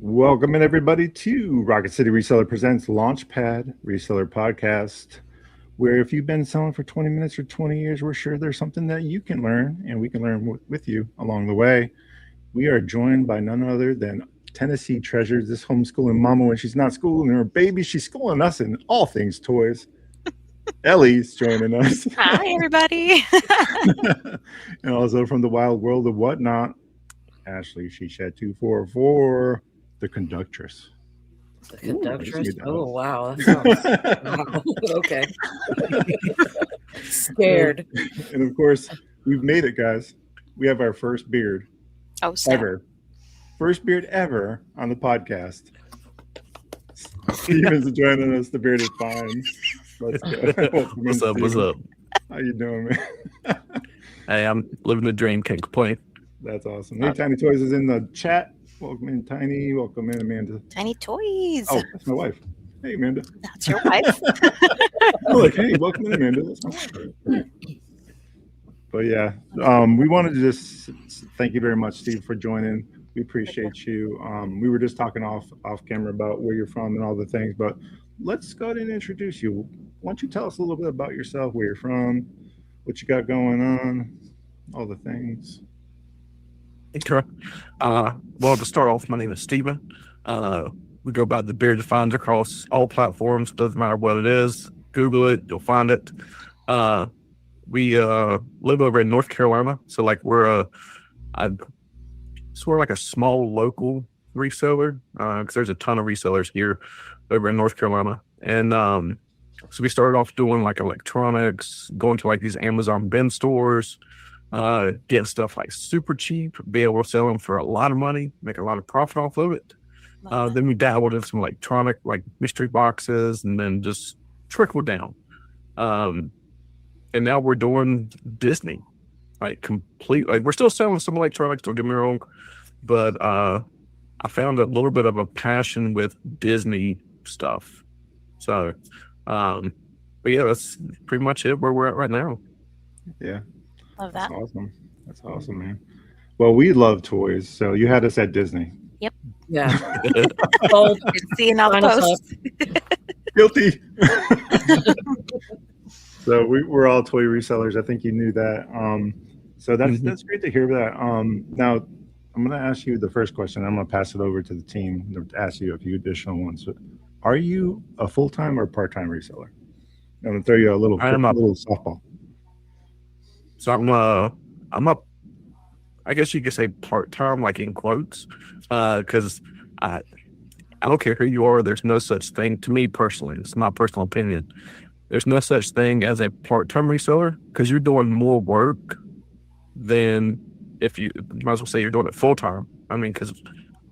Welcome in everybody to Rocket City Reseller Presents Launchpad Reseller Podcast, where if you've been selling for 20 minutes or 20 years, we're sure there's something that you can learn and we can learn with you along the way. We are joined by none other than Tennessee treasures this homeschooling mama when she's not schooling her baby. She's schooling us in all things toys. Ellie's joining us. Hi, everybody. And also from the wild world of whatnot, Ashley, she shed 244, the conductress. The conductress? Oh, wow. That sounds... wow. Okay. Scared. And of course, we've made it, guys. We have our first beard. Oh, snap. Ever. First beard ever on the podcast. Steven's joining us. The beard is fine. Let's go. What's up? What's up? How you doing, man? Hey, I'm living the dream. Can't complain. That's awesome. Hey, Tiny Toys is in the chat. Welcome in, Tiny. Welcome in, Amanda. Tiny Toys. Oh, that's my wife. Hey, Amanda. That's your wife. I'm like, hey, welcome in, Amanda. That's my wife. But yeah, we wanted to just thank you very much, Steve, for joining. We appreciate you. We were just talking off camera about where you're from and all the things, but let's go ahead and introduce you. Why don't you tell us a little bit about yourself, where you're from, what you got going on, all the things. Okay. Well, to start off, my name is Steven. We go by the Beard Defines across all platforms. Doesn't matter what it is. Google it, you'll find it. We live over in North Carolina, so like we're sort of like a small local reseller because there's a ton of resellers here over in North Carolina, and so we started off doing like electronics, going to like these Amazon bin stores, getting stuff like super cheap, be able to sell them for a lot of money, make a lot of profit off of it. Then we dabbled in some electronic like mystery boxes, and then just trickled down. And now we're doing Disney, like complete. Like we're still selling some electronics, don't get me wrong, but I found a little bit of a passion with Disney stuff. So, but yeah, that's pretty much it where we're at right now. Yeah. Love that. That's awesome. That's awesome, man. Well, we love toys, so you had us at Disney. Yep. Yeah. Bold. Seeing all the posts. Guilty. So we're all toy resellers. I think you knew that. So that's great to hear that. Now, I'm going to ask you the first question. I'm going to pass it over to the team to ask you a few additional ones. Are you a full-time or part-time reseller? I'm going to throw you a little softball. So I'm a, I guess you could say part-time, like in quotes, because I don't care who you are. There's no such thing, to me personally, it's my personal opinion. There's no such thing as a part-time reseller because you're doing more work than if you might as well say you're doing it full-time. I mean, because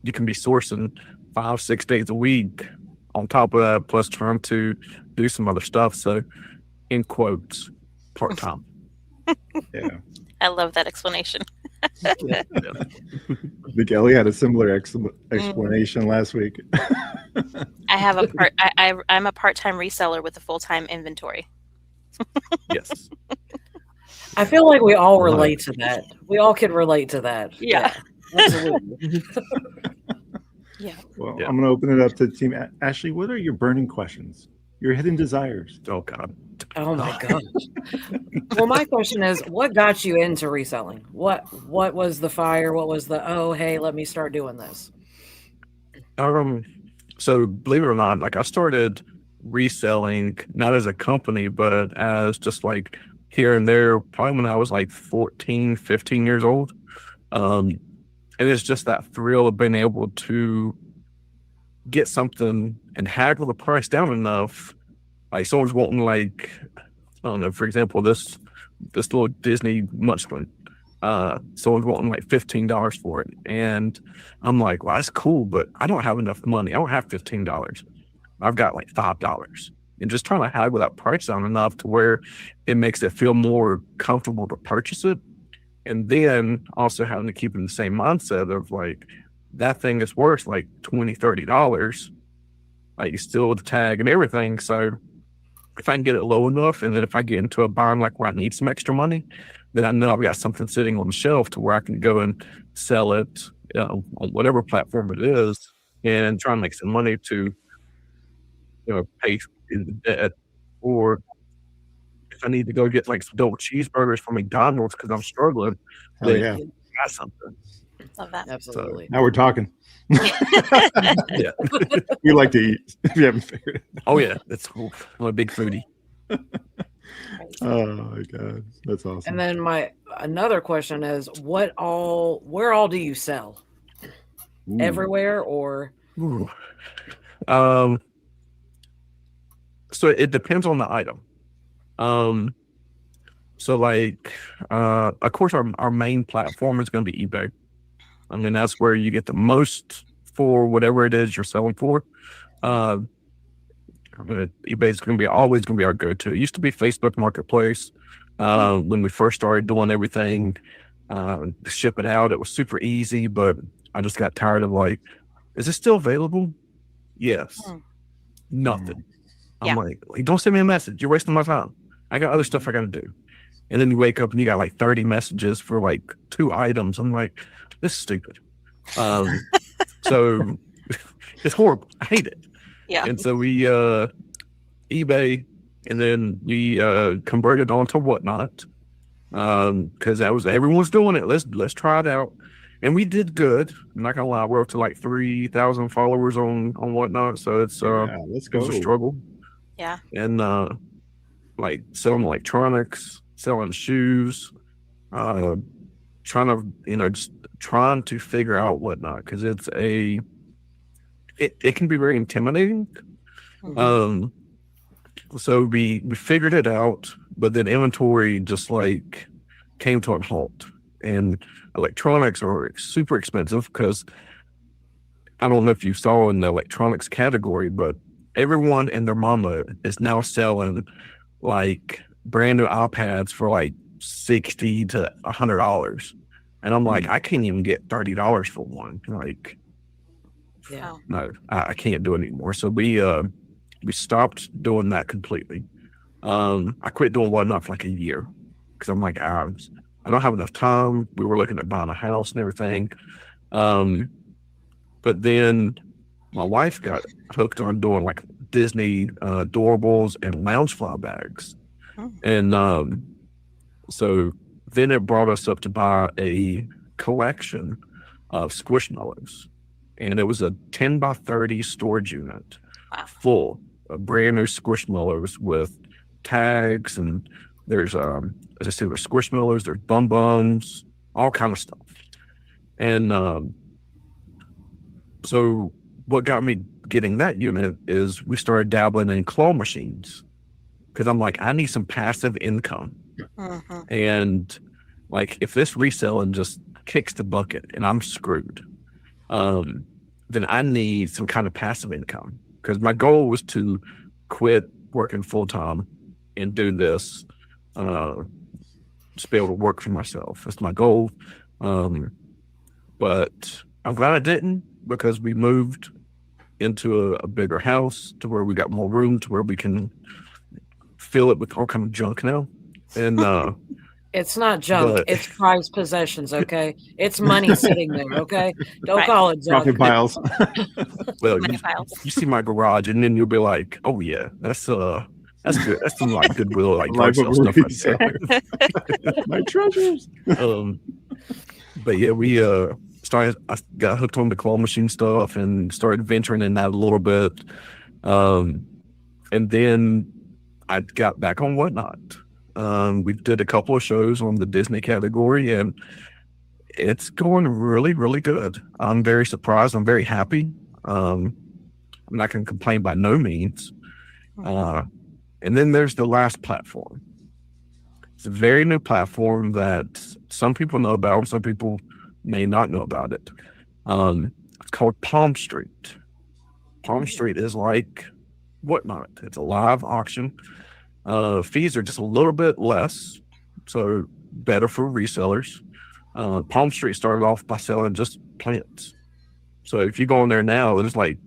you can be sourcing 5-6 days a week on top of that, plus trying to do some other stuff. So, in quotes, part-time. Yeah. I love that explanation. Yeah. I think Ellie had a similar explanation last week. I have I'm a part-time reseller with a full-time inventory. Yes. I feel like we all relate to that. We all can relate to that. Yeah. Absolutely. Yeah. Well, I'm going to open it up to the team. Ashley, what are your burning questions? Your hidden desires? Oh, God. Oh, my gosh. Well, my question is, what got you into reselling? What was the fire? What was the, oh, hey, let me start doing this? So believe it or not, like I started reselling, not as a company, but as just like here and there, probably when I was like 14, 15 years old. And it's just that thrill of being able to get something and haggle the price down enough. Like someone's wanting like, I don't know, for example, this little Disney Munchkin. Someone's wanting like $15 for it. And I'm like, well, that's cool, but I don't have enough money. I don't have $15. I've got like $5. And just trying to haggle that price down enough to where it makes it feel more comfortable to purchase it. And then also having to keep in the same mindset of like, that thing is worth like $20, $30. Like you still the tag and everything. So if I can get it low enough, and then if I get into a bind like where I need some extra money, then I know I've got something sitting on the shelf to where I can go and sell it, on whatever platform it is, and trying to make some money to, pay in the debt, or if I need to go get like some double cheeseburgers from McDonald's because I'm struggling, Oh then yeah. got something. Love that. Absolutely. Now we're talking. Yeah. We like to eat. If you haven't figured it. Oh yeah, I'm a big foodie. Oh my god, that's awesome. And then another question is, where all do you sell? Ooh. Everywhere or? Ooh. So it depends on the item. So like, of course, our main platform is going to be eBay. I mean, that's where you get the most for whatever it is you're selling for. But eBay is always going to be our go-to. It used to be Facebook Marketplace. When we first started doing everything, ship it out, it was super easy, but I just got tired of like, is it still available? Yes. Nothing. I'm like, don't send me a message. You're wasting my time. I got other stuff I got to do. And then you wake up and you got like 30 messages for like 2 items. I'm like, this is stupid. So it's horrible. I hate it. Yeah. And so we eBay, and then we converted onto Whatnot, because everyone's doing it. Let's try it out. And we did good. I'm not gonna lie, we're up to like 3,000 followers on Whatnot. So it's let's go. it was a struggle. Yeah. And like selling electronics, selling shoes, trying to figure out Whatnot, because it can be very intimidating. Mm-hmm. So we figured it out, but then inventory just like came to a halt, and electronics are super expensive, because I don't know if you saw in the electronics category, but everyone and their mama is now selling like brand new iPads for like $60 to $100. And I'm like, I can't even get $30 for one. Like, Yeah. no, I can't do it anymore. So we stopped doing that completely. I quit doing Whatnot for like a year, because I'm like, I don't have enough time. We were looking at buying a house and everything. But then my wife got hooked on doing like Disney doorables and Loungefly bags. And so then it brought us up to buy a collection of Squishmallows. And it was a 10 by 30 storage unit full of brand new Squishmallows with tags. And there's, as I said, there's Squishmallows, there's Bum Bums, all kind of stuff. And so what got me getting that unit is we started dabbling in claw machines, because I'm like, I need some passive income. And like, if this reselling just kicks the bucket and I'm screwed, then I need some kind of passive income, because my goal was to quit working full-time and do this, just be able to work for myself. That's my goal. But I'm glad I didn't, because we moved into a bigger house to where we got more room, to where we can fill it with all kind of junk now. And it's not junk, it's prized possessions, okay? It's money sitting there, okay? Don't call it junk. Profit piles. Well, you see my garage, and then you'll be like, oh yeah, that's good. That's some like Goodwill, like Life of stuff Reseller. right there. My treasures. But yeah, I got hooked on the claw machine stuff and started venturing in that a little bit. And then I got back on Whatnot. We did a couple of shows on the Disney category, and it's going really, really good. I'm very surprised. I'm very happy. I'm not going to complain by no means. And then there's the last platform. It's a very new platform that some people know about, some people may not know about it. It's called Palm Street. Palm Street is like Whatnot. It's a live auction. Fees are just a little bit less, so better for resellers. Palm Street started off by selling just plants. So if you go on there now, there's like,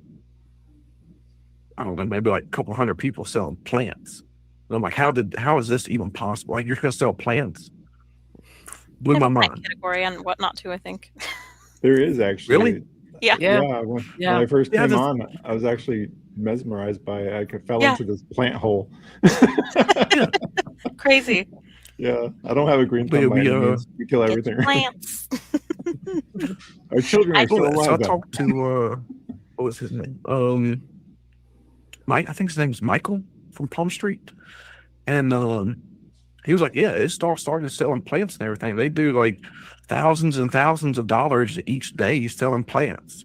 I don't know, maybe like a couple hundred people selling plants. And I'm like, how is this even possible? Like, you're going to sell plants? Blew my mind. Category and Whatnot too, I think. There is actually. Really? Yeah. Yeah. When Yeah. I first Yeah, came this- on, I was actually mesmerized by it. I fell Yeah. into this plant hole. Yeah. Crazy. Yeah, I don't have a green But thumb by we, any means. We kill Get everything. your plants. Our children are I- still so I alive, though. talked to what was his name? Mike, I think his name's Michael from Palm Street. And he was like, yeah, it's all started selling plants and everything. They do like thousands and thousands of dollars each day selling plants.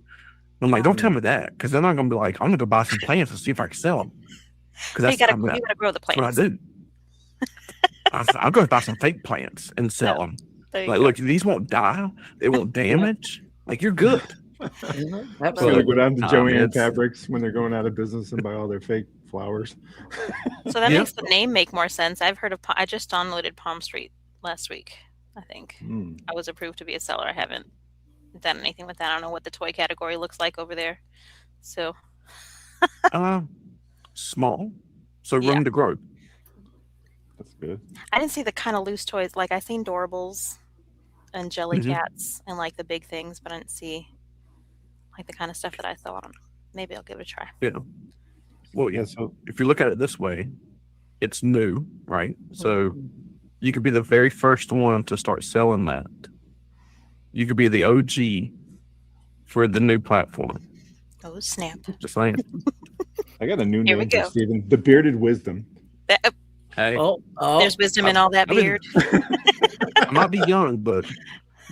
I'm like, don't tell me that, because then I'm gonna be like, I'm gonna go buy some plants and see if I can sell them. Because you that's gotta grow the what I plants. do. I'm going to buy some fake plants and sell them. There you Like, go. look, these won't die. They won't damage. Like, you're good. Mhm. I'm gonna Absolutely. go down to Nah, man, Joanne it's- Fabrics when they're going out of business and buy all their fake flowers. So that Yeah. makes the name make more sense. I've heard of. I just downloaded Palm Street last week. I think Hmm. I was approved to be a seller. I haven't done anything with that. I don't know what the toy category looks like over there. So Small, so room Yeah. to grow. That's good. I didn't see the kind of loose toys. Like I seen Doorables and Jelly Mhm. Cats and like the big things, but I didn't see like the kind of stuff that I saw. I don't know. Maybe I'll give it a try. Yeah. Well, Yeah, yeah. so If you look at it this way, it's new, right? So you could be the very first one to start selling that. You could be the OG for the new platform. Oh snap! Just saying. I got a new Here we name for go. Steven. The Bearded Wisdom. Hey, Oh, There's wisdom in all that I mean- beard. I might be young, but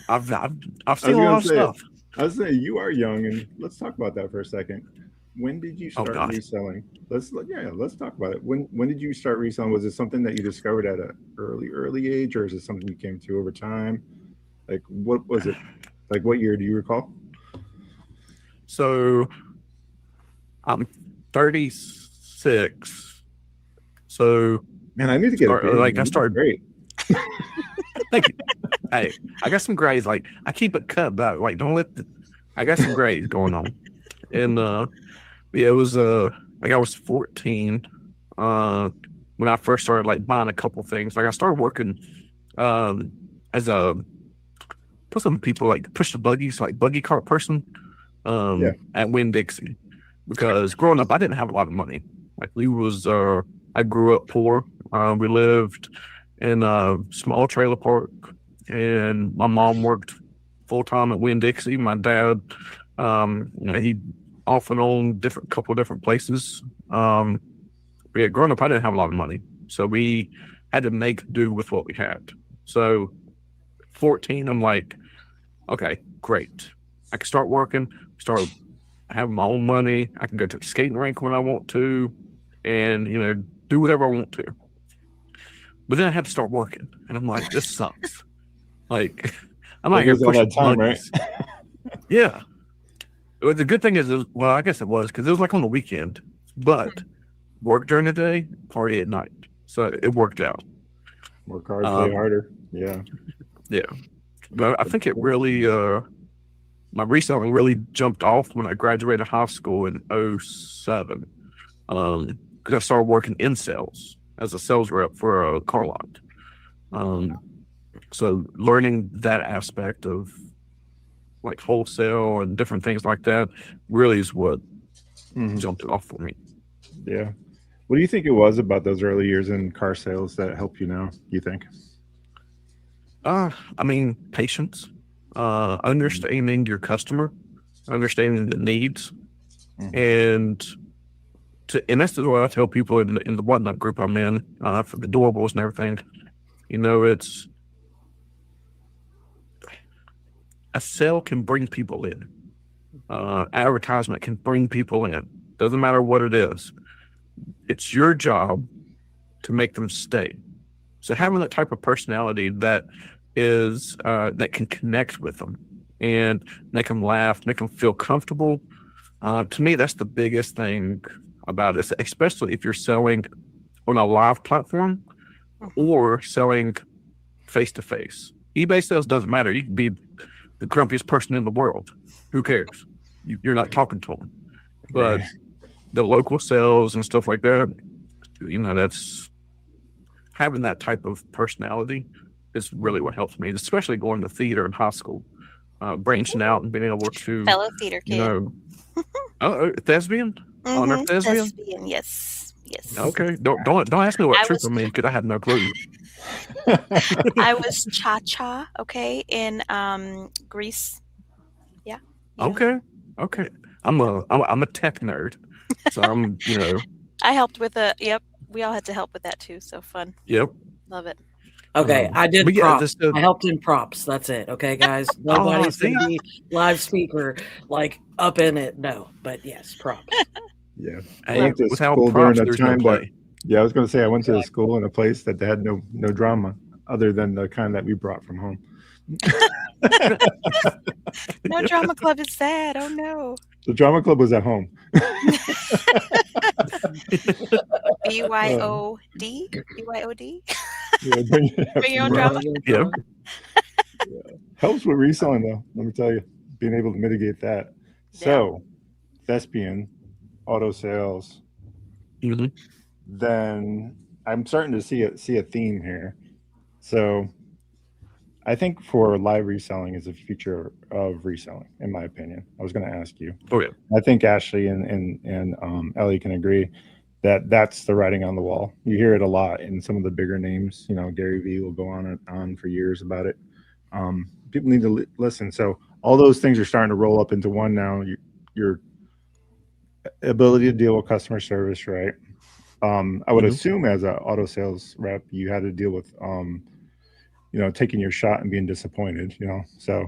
I've seen a gonna lot of say, stuff. I was saying you are young, and let's talk about that for a second. When did you start God. reselling? Let's talk about it. When did you start reselling? Was it something that you discovered at an early age, or is it something you came to over time? Like, what was it? Like, what year do you recall? So I'm 36. So Man, I need to get Start- a beard. like, I You look started- great. thank you. Hey, I got some grays. Like I keep it cut back. Like don't let. I got some grays going on, and yeah, it was like I was 14 when I first started like buying a couple things. Like I started working as a put some people like push the buggies, like buggy cart person Yeah. at Winn-Dixie, because growing up I didn't have a lot of money. Like we was I grew up poor. We lived in a small trailer park, and my mom worked full time at Winn-Dixie. My dad, he off and on couple different places. But yeah, growing up, I didn't have a lot of money, so we had to make do with what we had. So, 14, I'm like, okay, great. I can start working, start having my own money. I can go to the skating rink when I want to, and do whatever I want to. But then I had to start working, and I'm like, this sucks. Like, I'm not It here was all pushing that time, buggies. Yeah. Well, the good thing is, well, I guess it was because it was like on the weekend, but work during the day, party at night. So it worked out. Work hard, play Um, harder. Yeah. Yeah. But I think it really, my reselling really jumped off when I graduated high school in 07. Because I started working in sales as a sales rep for a car lot. So learning that aspect of like wholesale and different things like that really is what Mhm. jumped it off for me. Yeah. What do you think it was about those early years in car sales that helped you now, you think? I mean, patience, understanding your customer, understanding the needs, and that's the way I tell people in the whatnot group I'm in, for the doorables and everything. It's a sale can bring people in. Advertisement can bring people in. Doesn't matter what it is. It's your job to make them stay. So having that type of personality that is that can connect with them and make them laugh, make them feel comfortable. To me, that's the biggest thing about it, especially if you're selling on a live platform or selling face to face. eBay sales doesn't matter. You can be the grumpiest person in the world. Who cares? You're not talking to them. But the local sales and stuff like that, that's having that type of personality is really what helps me, especially going to theater in high school. branching out and being able to, Fellow theater you kid. know, thespian, honor thespian. Thespian, yes. Okay, don't ask me what I trooper was- means because I had no clue. I was cha-cha, okay, in Greece. Yeah. Okay. I'm a tech nerd, so I'm I helped with yep, we all had to help with that too, so fun. Yep. Love it. Okay, I did but yeah, props. this, I helped in props. That's it. Okay, guys. Nobody's see? gonna be live speaker like up in it. No, but yes, props. Yeah. I Hey, went to without school props, during a there's no time play. I was going to say I went to a school in a place that had no drama other than the kind that we brought from home. No drama club is sad. Oh no. The drama club was at home. BYOD? BYOD? Yeah, Bring your own drama? Yeah. Helps with reselling though. Let me tell you, being able to mitigate that. So, thespian, auto sales. Mhm. Then I'm starting to see a theme here. So, I think for live reselling is the future of reselling, in my opinion. I was going to ask you. Oh yeah. I think Ashley and Ellie can agree that that's the writing on the wall. You hear it a lot in some of the bigger names. You know, Gary Vee will go on and on for years about it. People need to listen. So all those things are starting to roll up into one now. Your ability to deal with customer service, right? I would assume as an auto sales rep, you had to deal with, taking your shot and being disappointed, so.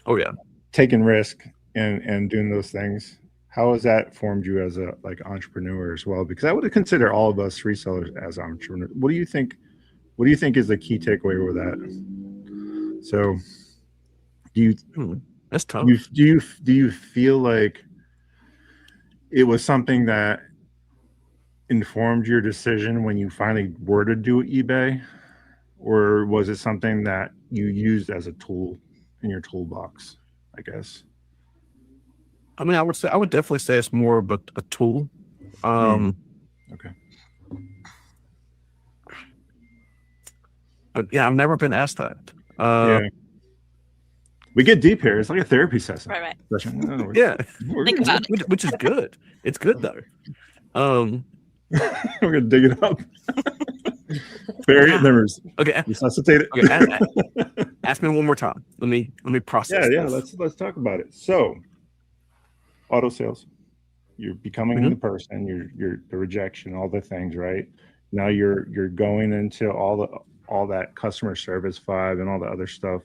Oh yeah. Taking risk and doing those things. How has that formed you as a entrepreneur as well? Because I would consider all of us resellers as entrepreneurs. What do you think is the key takeaway with that? So that's tough. Do you feel like it was something that informed your decision when you finally were to do eBay, or was it something that you used as a tool in your toolbox, I guess? I mean, I would definitely say it's more of a tool. Okay. Yeah, I've never been asked that. Yeah. We get deep here. It's like a therapy session. Right. Yeah. Think about it. Which is good. It's good though. We're gonna dig it up. Bury it, then okay. Resuscitate it. Okay, ask me one more time. Let me process. Yeah. This. Let's talk about it. So, auto sales. You're becoming the person. You're the rejection, all the things, right? Now you're going into all that customer service vibe and all the other stuff.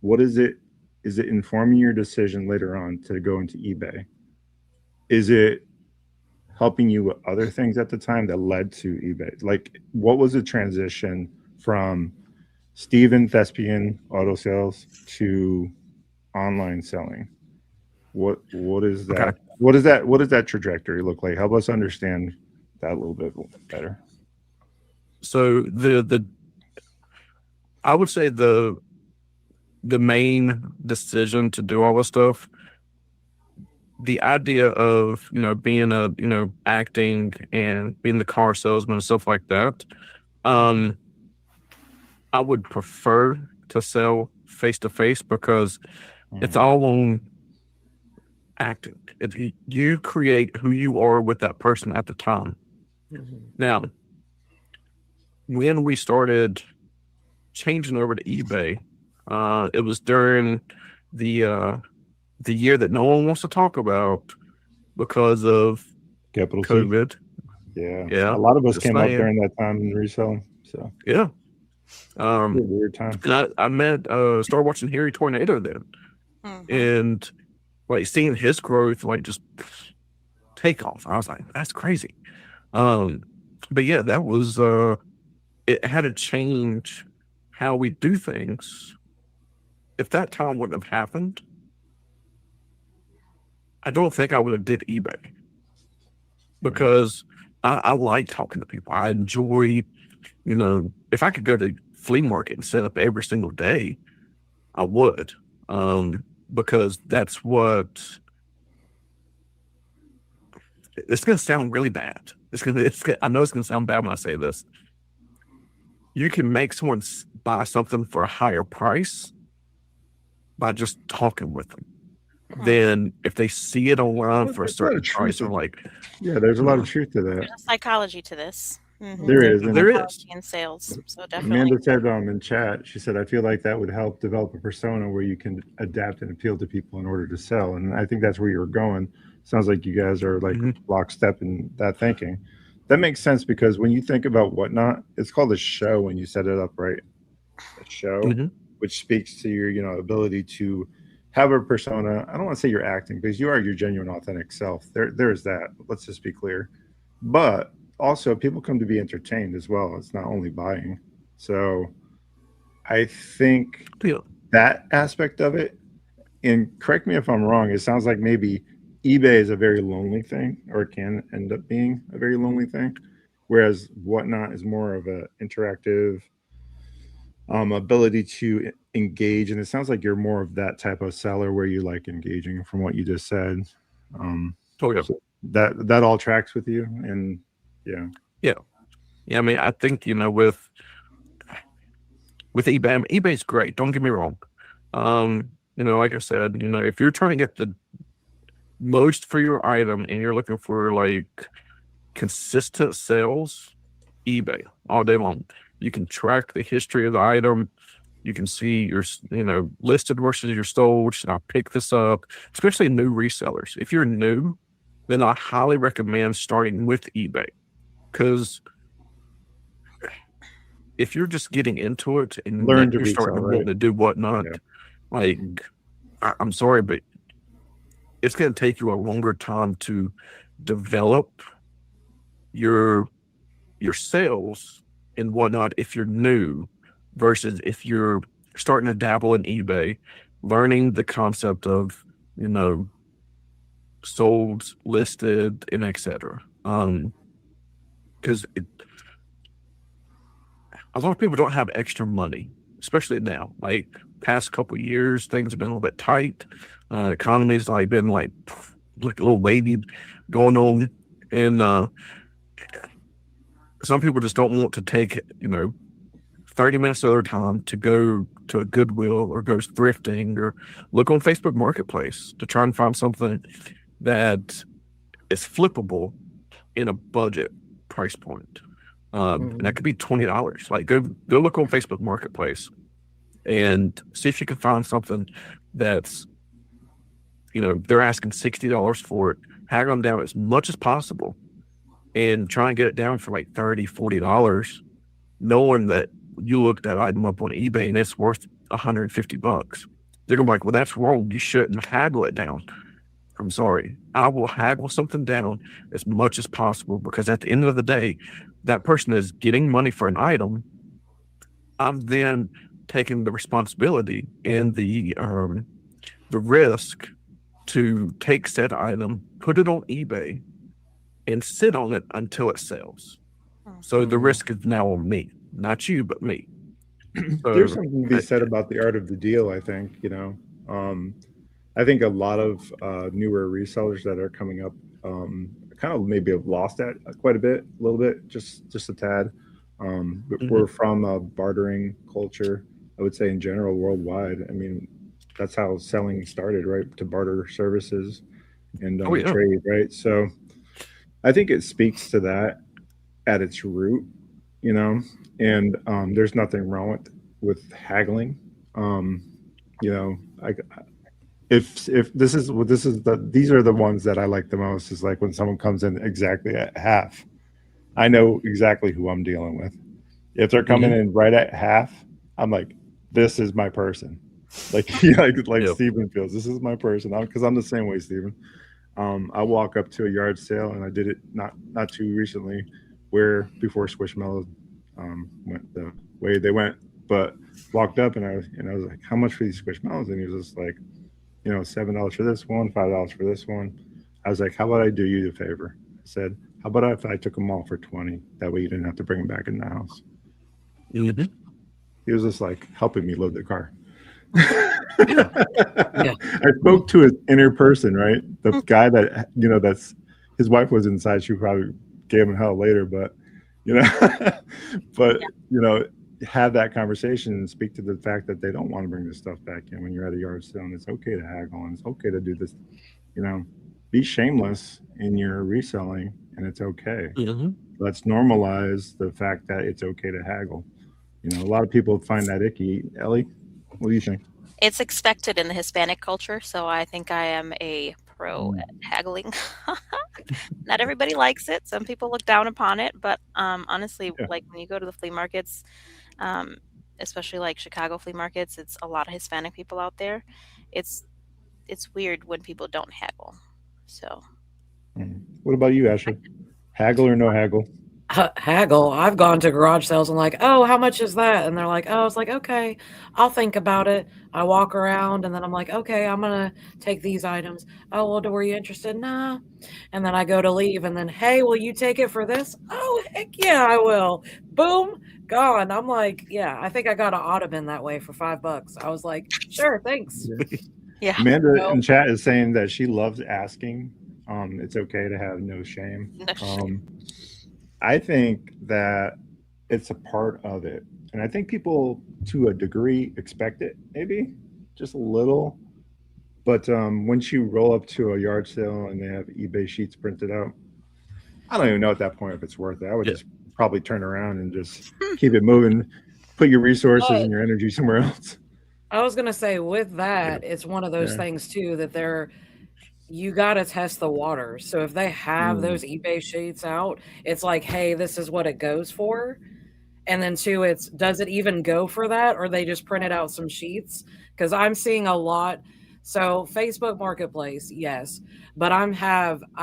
What is it? Is it informing your decision later on to go into eBay? Is it helping you with other things at the time that led to eBay? Like, what was the transition from Steven Thespian auto sales to online selling? What is that? Okay. What does that trajectory look like? Help us understand that a little bit better. So I would say the main decision to do all this stuff, the idea of being acting and being the car salesman and stuff like that, I would prefer to sell face to face because it's all on acting. You create who you are with that person at the time. Now, when we started changing over to eBay, it was during the year that no one wants to talk about because of Capital C. COVID. Yeah. A lot of us came up during that time in reselling. So yeah. Weird time. And I met started watching Harry Tornado then. And like seeing his growth just take off. I was like, that's crazy. But yeah, that was it had to change how we do things. If that time wouldn't have happened, I don't think I would have did eBay because I like talking to people. I enjoy, if I could go to flea market and set up every single day, I would, because that's what. It's going to sound really bad. I know it's going to sound bad when I say this. You can make someone buy something for a higher price by just talking with them. Then if they see it online for a There's a lot certain of price, they're truth. like, Yeah, there's a lot of "Hmm, truth to that. There's a psychology to this. There is, and there is." Psychology in sales. So definitely. Amanda said in chat, she said, I feel like that would help develop a persona where you can adapt and appeal to people in order to sell. And I think that's where you were going. Sounds like you guys are like Mhm. lockstep in that thinking. That makes sense because when you think about Whatnot, it's called a show when you set it up, right? A show, Mhm. which speaks to your, ability to have a persona. I don't want to say you're acting because you are your genuine, authentic self. There's that. Let's just be clear. But also, people come to be entertained as well. It's not only buying. So I think Yeah. that aspect of it, and correct me if I'm wrong, it sounds like maybe eBay is a very lonely thing, or it can end up being a very lonely thing, whereas Whatnot is more of a interactive ability to engage. And it sounds like you're more of that type of seller where you like engaging from what you just said. Oh yeah. So that all tracks with you, and yeah. Yeah. I mean, I think with eBay, I mean, eBay's great. Don't get me wrong. Like I said, if you're trying to get the most for your item and you're looking for like consistent sales, eBay all day long. You can track the history of the item. You can see your, listed versus your sold. Should I pick this up? Especially new resellers. If you're new, then I highly recommend starting with eBay, because if you're just getting into it and Learn then to you're starting resell, to right? want to do whatnot, Yeah. like I'm sorry, but it's going to take you a longer time to develop your sales and whatnot if you're new versus if you're starting to dabble in eBay, learning the concept of, sold, listed, and etc. Because a lot of people don't have extra money, especially now. Like past couple of years, things have been a little bit tight. Economy's like been like a little wavy going on, and some people just don't want to take 30 minutes of their time to go to a Goodwill or go thrifting or look on Facebook Marketplace to try and find something that is flippable in a budget price point. And that could be $20. Like go look on Facebook Marketplace and see if you can find something that's, they're asking $60 for it. Hang them down as much as possible and try and get it down for like $30, $40, knowing that you look that item up on eBay and it's worth $150. They're gonna be like, well, that's wrong. You shouldn't haggle it down. I'm sorry. I will haggle something down as much as possible because at the end of the day, that person is getting money for an item. I'm then taking the responsibility and the risk to take said item, put it on eBay, and sit on it until it sells. So the risk is now on me, not you, but me. So, There's something to be said about the art of the deal. I think I think a lot of newer resellers that are coming up kind of maybe have lost that quite a little bit, just a tad. We're from a bartering culture, I would say in general worldwide. I mean, that's how selling started, right? To barter services and trade, right? So I think it speaks to that at its root, and there's nothing wrong with haggling. I, if this is these are the ones that I like the most is like when someone comes in exactly at half, I know exactly who I'm dealing with. If they're coming in right at half, I'm like, this is my person. Like Steven feels, this is my person. Because I'm the same way, Steven. I walk up to a yard sale, and I did it not too recently, where before Squishmallows went the way they went, but walked up and I was like, how much for these Squishmallows? And he was just like, $7 for this one, $5 for this one. I was like, how about I do you the favor? I said, how about if I took them all for 20? That way you didn't have to bring them back in the house. Mm-hmm. He was just like helping me load the car. I spoke to his inner person, right? The guy that that's his wife was inside. She probably gave him hell later, but have that conversation and speak to the fact that they don't want to bring this stuff back in when you're at a yard sale, and it's okay to haggle and it's okay to do this. You know, be shameless in your reselling, and it's okay. Mhm. Let's normalize the fact that it's okay to haggle. A lot of people find that icky. Ellie, what do you think? It's expected in the Hispanic culture, so I think I am a pro Mm, at haggling. Not everybody likes it. Some people look down upon it, but honestly, yeah. like when you go to the flea markets, um, especially like Chicago flea markets, it's a lot of Hispanic people out there. It's it's weird when people don't haggle. So What about you, Ashley? Haggle or no haggle? Haggle. I've gone to garage sales and like, oh, how much is that? And they're like, oh, it's like, okay, I'll think about it. I walk around and then I'm like, okay, I'm gonna take these items. Oh, well, were you interested? Nah. And then I go to leave and then, hey, will you take it for this? Oh, heck yeah, I will. Boom, gone. I'm like, yeah, I think I got an ottoman that way for $5. I was like, sure, thanks. yeah, Amanda No. in chat is saying that she loves asking. It's okay to have no shame. no shit. I think that it's a part of it. And I think people, to a degree, expect it, maybe just a little. But once you roll up to a yard sale and they have eBay sheets printed out, I don't even know at that point if it's worth it. I would Yeah. just probably turn around and just keep it moving, put your resources But and your energy somewhere else. I was gonna say with Yeah. that, it's one of those Yeah. things too that you got to test the waters. So if they have Mm, those eBay sheets out, it's like, hey, this is what it goes for. And then two, it's does it even go for that, or they just printed out some sheets? Because I'm seeing a lot. So Facebook Marketplace, yes, but I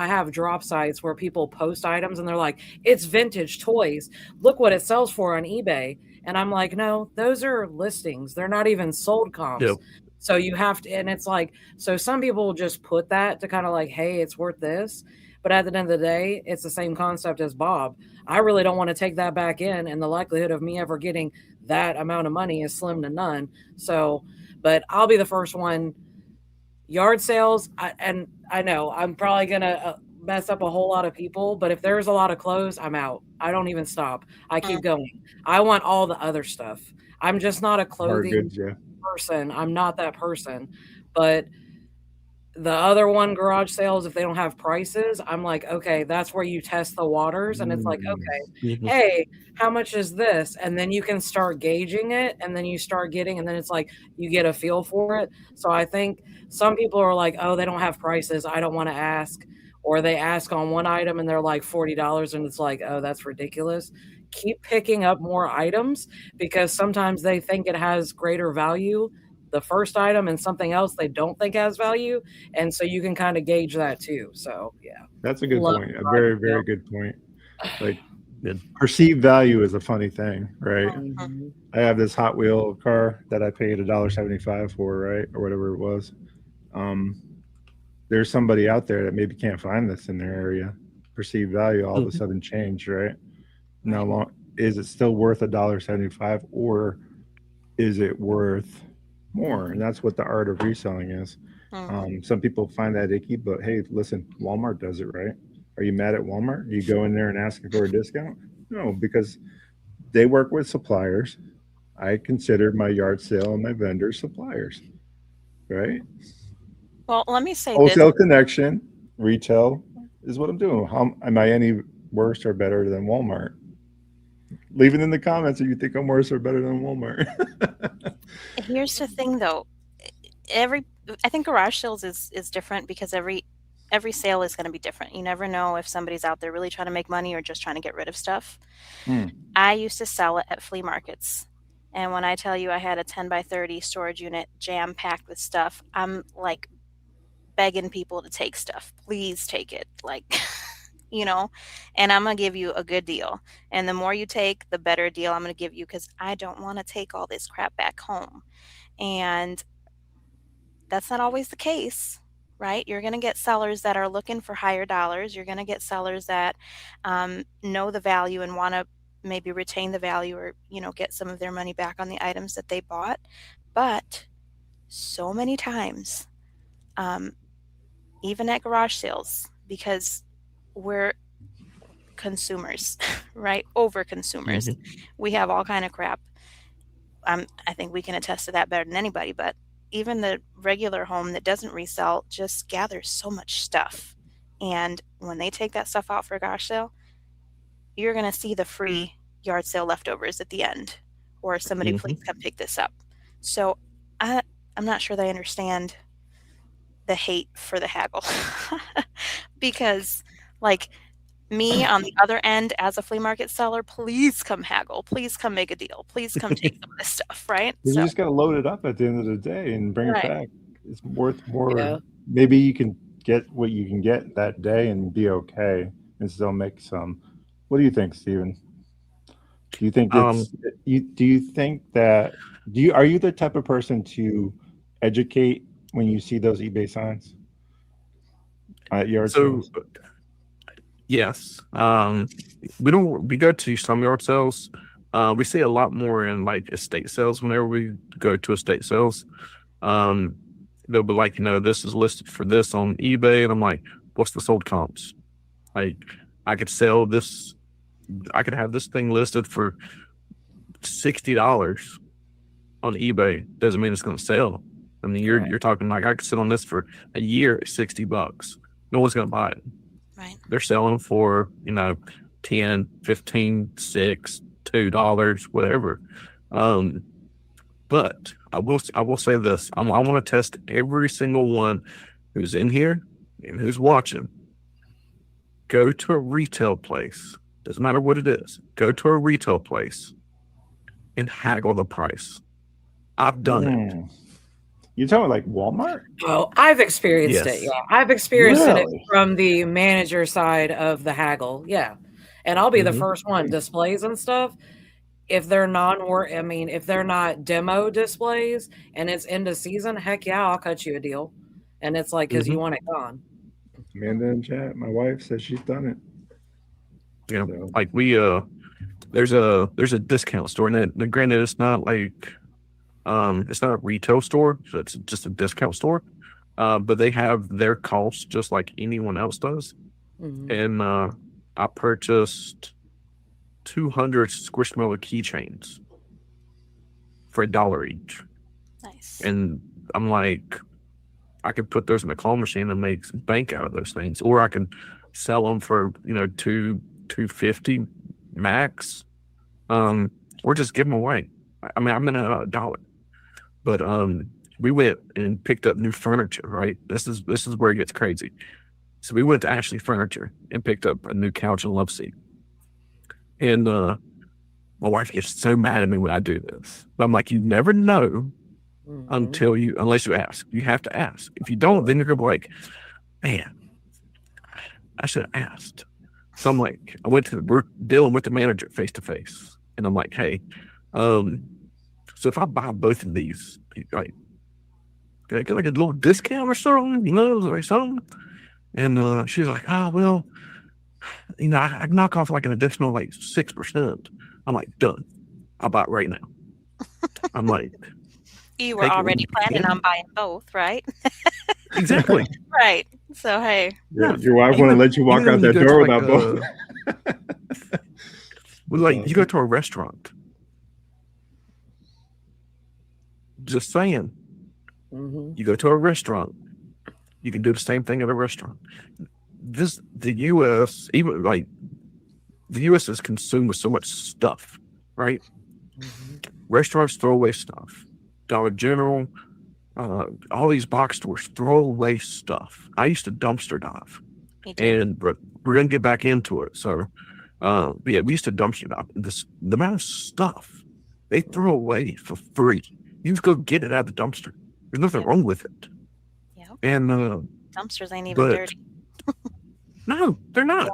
have drop sites where people post items and they're like, it's vintage toys. Look what it sells for on eBay. And I'm like, no, those are listings. They're not even sold Yep. comps. So you have to, and it's like, so some people will just put that to kind of like, hey, it's worth this. But at the end of the day, it's the same concept as Bob. I really don't want to take that back in, and the likelihood of me ever getting that amount of money is slim to none. So, but I'll be the first one. Yard sales, and I know I'm probably gonna mess up a whole lot of people, but if there's a lot of clothes, I'm out. I don't even stop. I keep Mm, going. I want all the other stuff. I'm just not a hard clothing goods, yeah. person. I'm not that person. But the other one, garage sales, if they don't have prices, I'm like, okay, that's where you test the waters. And it's like, Mm, okay, Mhm. hey, how much is this? And then you can start gauging it. And then you start getting, and then it's like you get a feel for it. So I think some people are like, oh, they don't have prices. I don't want to ask. Or they ask on one item and they're like $40. And it's like, oh, that's ridiculous. Keep picking up more items because sometimes they think it has greater value, the first item, and something else they don't think has value, and so you can kind of gauge that too. So yeah, that's a good love point. A garage very, sale. very good point. Like Good. perceived value is a funny thing, right? mm, Mhm. I have this Hot Wheel car that I paid $1.75 for, right, or whatever it was. Um, there's somebody out there that maybe can't find this in their area. Perceived value all of a Mhm. sudden changed, right? Now, right. is it still worth $1.75, or is it worth more? And that's what the art of reselling is. Mm, Some people find that icky, but hey, listen, Walmart does it, right? Are you mad at Walmart? Do you go in there and ask for a discount? No, because they work with suppliers. I consider my yard sale and my vendors suppliers, right? well, let me say this. Wholesale connection, retail is what I'm doing. How am I any worse or better than Walmart? Leave it in the comments if you think I'm worse or better than Walmart. Here's the thing, though. Every I think garage sales is different because every sale is going to be different. You never know if somebody's out there really trying to make money or just trying to get rid of stuff. Hmm. I used to sell it at flea markets. And when I tell you I had a 10 by 30 storage unit jam packed with stuff, I'm like begging people to take stuff. Please take it. Like, you know, and I'm going to give you a good deal. And the more you take, the better deal I'm going to give you because I don't want to take all this crap back home. And that's not always the case, right? You're going to get sellers that are looking for higher dollars. You're going to get sellers that know the value and want to maybe retain the value or get some of their money back on the items that they bought. But so many times, um, even at garage sales, because we're consumers, right? Over consumers. Mhm. We have all kind of crap. I think we can attest to that better than anybody. But even the regular home that doesn't resell just gathers so much stuff, and when they take that stuff out for a garage sale, you're going to see the free yard sale leftovers at the end, or somebody please come pick this up. So I'm not sure they understand the hate for the haggle because like me on the other end as a flea market seller, please come haggle, please come make a deal, please come take some of this stuff, right? You just got to load it up at the end of the day and bring it back. It's worth more. Yeah. Maybe you can get what you can get that day and be okay and still make some. What do you think, Steven? Do you think it's do you think that are you the type of person to educate when you see those eBay signs at yard sales? Yes. We go to some yard sales. We see a lot more in like estate sales whenever we go to estate sales. They'll be like, this is listed for this on eBay, and I'm like, what's the sold comps? Like, I could sell this. I could have this thing listed for $60 on eBay. Doesn't mean it's going to sell. I mean, you're talking like I could sit on this for a year at $60. No one's going to buy it. Right. They're selling for 10, 15, $6, $2, whatever. But I will say this: I want to test every single one who's in here and who's watching. Go to a retail place. Doesn't matter what it is. Go to a retail place and haggle the price. I've done it. You're talking like Walmart? Oh, I've experienced it. Yeah, I've experienced it from the manager side of the haggle. Yeah, and I'll be the first one. Displays and stuff. If they're if they're not demo displays and it's end of season, heck yeah, I'll cut you a deal. And it's like because you want it gone. Amanda in chat, my wife says she's done it. Like we there's a discount store, and granted, it's not like it's not a retail store, so it's just a discount store. But they have their costs just like anyone else does. And I purchased 200 Squishmallow keychains for $1 each. Nice. And I'm like, I could put those in the claw machine and make some bank out of those things, or I can sell them for $2.50 max, or just give them away. I mean, I'm in $1. But we went and picked up new furniture. Right, this is where it gets crazy. So we went to Ashley Furniture and picked up a new couch and love seat. And my wife gets so mad at me when I do this. But I'm like, you never know unless you ask. You have to ask. If you don't, then you're gonna be like, man, I should have asked. So I'm like, we're dealing with the manager face to face, and I'm like, hey, so if I buy both of these, like, can I get like a little discount or something, or something? And she's like, oh well, I knock off like an additional like 6%. I'm like, done. I'll buy it right now. I'm like, you were already planning on buying both, right? Exactly. Right. So hey, your wife want to let you walk out that door without both. Well, like you go to a restaurant. Just saying. You go to a restaurant. You can do the same thing at a restaurant. The U.S. even like the U.S. is consumed with so much stuff, right? Restaurants throw away stuff. Dollar General, all these box stores throw away stuff. I used to dumpster dive, and we're gonna get back into it. So, we used to dumpster dive. The amount of stuff they throw away for free. You just go get it out of the dumpster. There's nothing wrong with it. Yeah. And dumpsters ain't even dirty. No, they're not.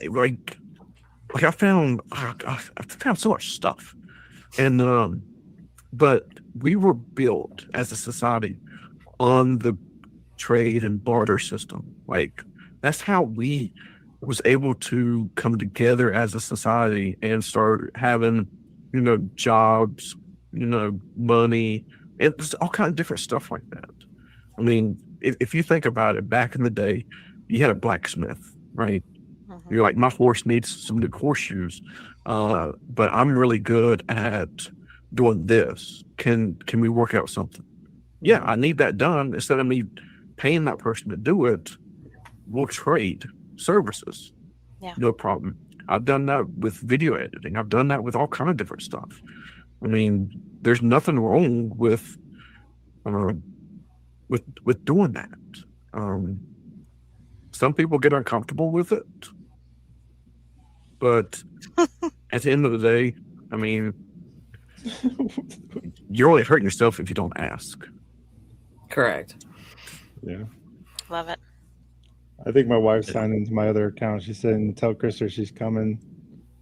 like I found so much stuff, and but we were built as a society on the trade and barter system. Like that's how we was able to come together as a society and start having, jobs, money, and there's all kinds of different stuff like that. I mean, if you think about it, back in the day, you had a blacksmith, right? You're like, my horse needs some new horseshoes, but I'm really good at doing this. Can we work out something? Yeah, I need that done. Instead of me paying that person to do it, we'll trade services. Yeah. No problem. I've done that with video editing. I've done that with all kind of different stuff. I mean, there's nothing wrong with doing that. Some people get uncomfortable with it, but at the end of the day, I mean, you're only hurting yourself if you don't ask. Correct. Yeah. Love it. I think my wife signed into my other account. She said, tell Krista she's coming,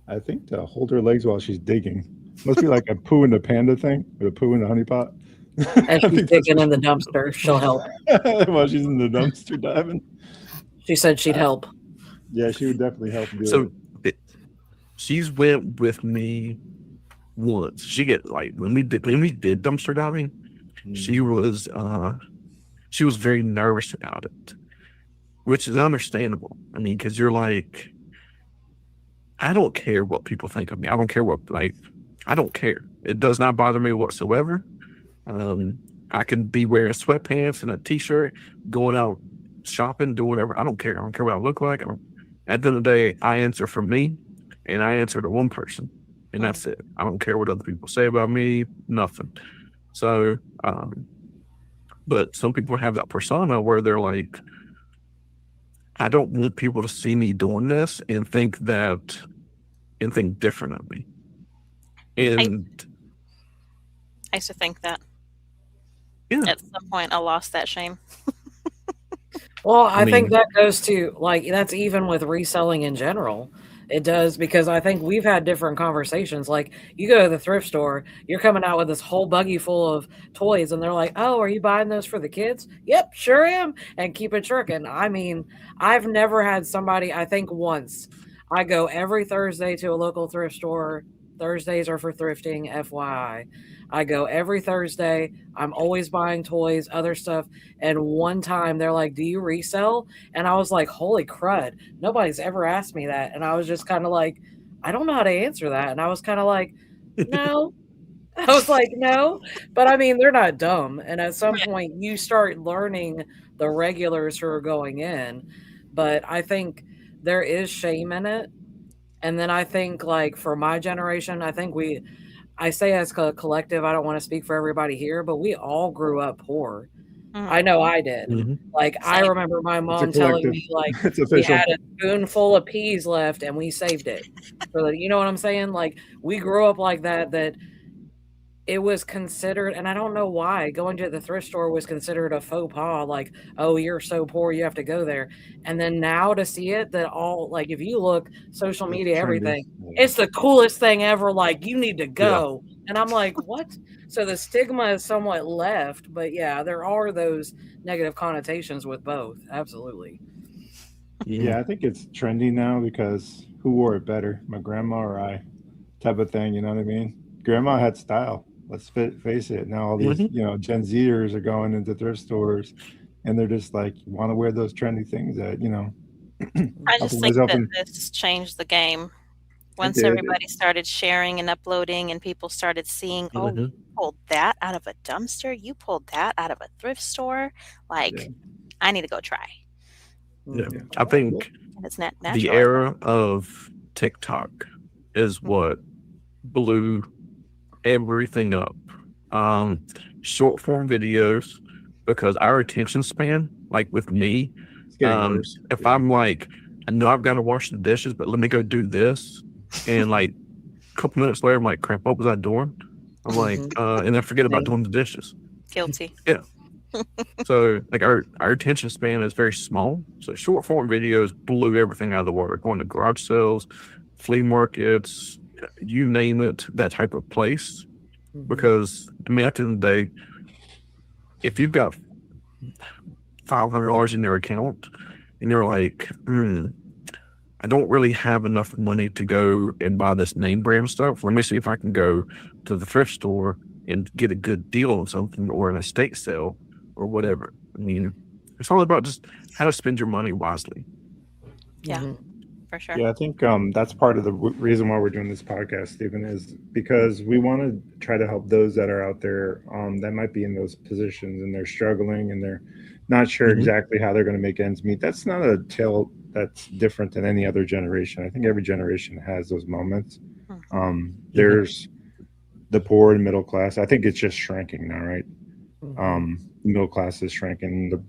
I think, to hold her legs while she's digging. Must be like a poo in the panda thing, or a poo in the honey pot. As she's digging in the dumpster, she'll help. While she's in the dumpster diving. She said she'd help. Yeah, she would definitely help do So she's went with me once. She get like when we did dumpster diving, she was very nervous about it, which is understandable. I mean, because you're like, I don't care what people think of me. I don't care I don't care. It does not bother me whatsoever. I can be wearing sweatpants and a t-shirt, going out shopping, do whatever. I don't care. I don't care what I look like. At the end of the day, I answer for me, and I answer to one person, and that's it. I don't care what other people say about me. Nothing. So, but some people have that persona where they're like, I don't want people to see me doing this and think different of me. And I used to think that. Yeah. At some point, I lost that shame. Well, I think that goes to, like, that's even with reselling in general. It does, because I think we've had different conversations. Like, you go to the thrift store, you're coming out with this whole buggy full of toys, and they're like, oh, are you buying those for the kids? Yep, sure am. And keep it trucking. I mean, I've never had somebody, I think once, I go every Thursday to a local thrift store. Thursdays are for thrifting, FYI. I go every Thursday. I'm always buying toys, other stuff. And one time they're like, do you resell? And I was like, holy crud. Nobody's ever asked me that. And I was just kind of like, I don't know how to answer that. And I was kind of like, no. I was like, no. But I mean, they're not dumb. And at some point you start learning the regulars who are going in. But I think there is shame in it. And then I think, like, for my generation, I say as a collective, I don't want to speak for everybody here, but we all grew up poor. I know I did. Like, I remember my mom telling me, like, we had a spoonful of peas left and we saved it. You know what I'm saying? Like, we grew up like that it was considered, and I don't know why, going to the thrift store was considered a faux pas, like, oh, you're so poor, you have to go there. And then now to see it, that all, like, if you look, social media, everything, it's the coolest thing ever, like, you need to go. Yeah. And I'm like, what? So the stigma is somewhat left, but yeah, there are those negative connotations with both. Absolutely. Yeah, I think it's trendy now because who wore it better, my grandma or I, type of thing, you know what I mean? Grandma had style. Let's face it. Now all these, Gen Zers are going into thrift stores, and they're just like, want to wear those trendy things that, I just think that this changed the game. Once everybody started sharing and uploading, and people started seeing, oh, you pulled that out of a dumpster, you pulled that out of a thrift store. Like, I need to go try. Yeah, I think it's natural. The era of TikTok is what blew everything up. Short form videos, because our attention span, like with me, if I'm like, I know I've got to wash the dishes, but let me go do this, and like a couple minutes later I'm like, crap, what was I doing? I'm like, and I forget about doing the dishes. Guilty. Yeah. So like our attention span is very small, so short form videos blew everything out of the water, going to garage sales, flea markets, you name it, that type of place. Because I mean, at the end of the day, if you've got $500 in your account and you're like, I don't really have enough money to go and buy this name brand stuff, let me see if I can go to the thrift store and get a good deal on something, or an estate sale or whatever. I mean, it's all about just how to spend your money wisely. Yeah. for sure. Yeah, I think that's part of the reason why we're doing this podcast, Stephen, is because we want to try to help those that are out there that might be in those positions and they're struggling and they're not sure Mhm. exactly how they're going to make ends meet. That's not a tale that's different than any other generation. I think every generation has those moments. There's the poor and middle class. I think it's just shrinking now, right? The middle class is shrinking. The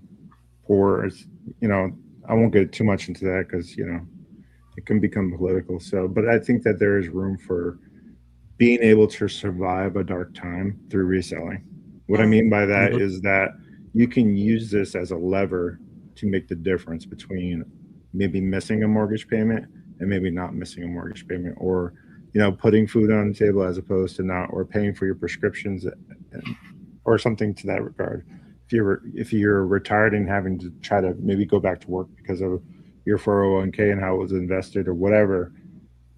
poor is, I won't get too much into that because, it can become political. So, but I think that there is room for being able to survive a dark time through reselling. What I mean by that is that you can use this as a lever to make the difference between maybe missing a mortgage payment and maybe not missing a mortgage payment, or putting food on the table as opposed to not, or paying for your prescriptions, or something to that regard. If you're retired and having to try to maybe go back to work because of your 401k and how it was invested or whatever,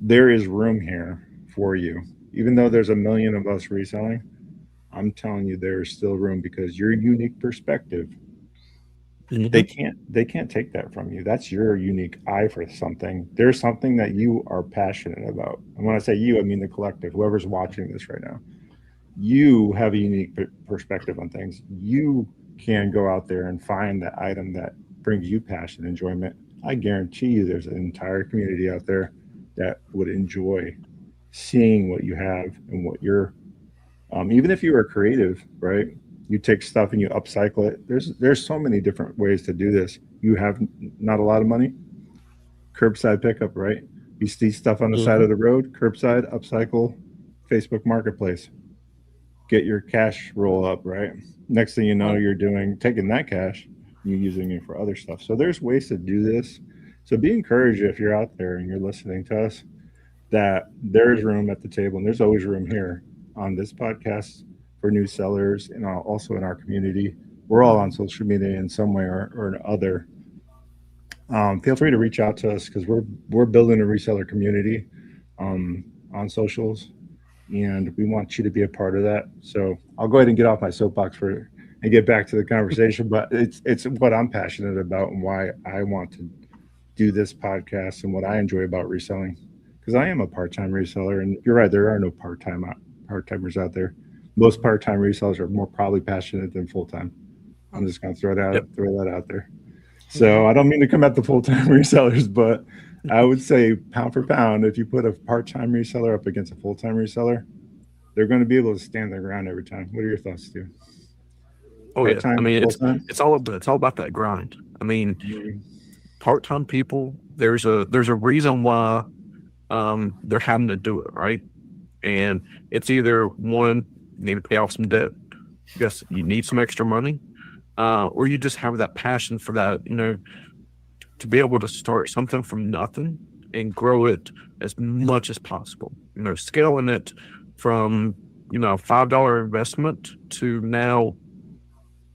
there is room here for you. Even though there's a million of us reselling, I'm telling you there is still room because your unique perspective, they can't take that from you. That's your unique eye for something. There's something that you are passionate about. And when I say you, I mean the collective, whoever's watching this right now. You have a unique perspective on things. You can go out there and find that item that brings you passion, enjoyment. I guarantee you there's an entire community out there that would enjoy seeing what you have and what you're, even if you are creative, right? You take stuff and you upcycle it. There's so many different ways to do this. You have not a lot of money, curbside pickup, right? You see stuff on the side of the road, curbside, upcycle, Facebook Marketplace. Get your cash roll up, right? Next thing you know, you're taking that cash, you're using it for other stuff. So there's ways to do this. So be encouraged if you're out there and you're listening to us, that there's room at the table, and there's always room here on this podcast for new sellers, and also in our community. We're all on social media in some way or another. Feel free to reach out to us because we're building a reseller community on socials, and we want you to be a part of that. So I'll go ahead and get off my soapbox and get back to the conversation. But it's what I'm passionate about and why I want to do this podcast and what I enjoy about reselling. Because I am a part-time reseller, and you're right, there are no part-timers out there. Most part-time resellers are more probably passionate than full-time. I'm just going to throw that out there. So I don't mean to come at the full-time resellers, but I would say pound for pound, if you put a part-time reseller up against a full-time reseller, they're going to be able to stand their ground every time. What are your thoughts, Stu? Oh yeah, I mean it's all about that grind. I mean, part-time people, there's a reason why they're having to do it, right? And it's either one, you need to pay off some debt, because you need some extra money, or you just have that passion for that, to be able to start something from nothing and grow it as much as possible. Scaling it from $5 investment to now,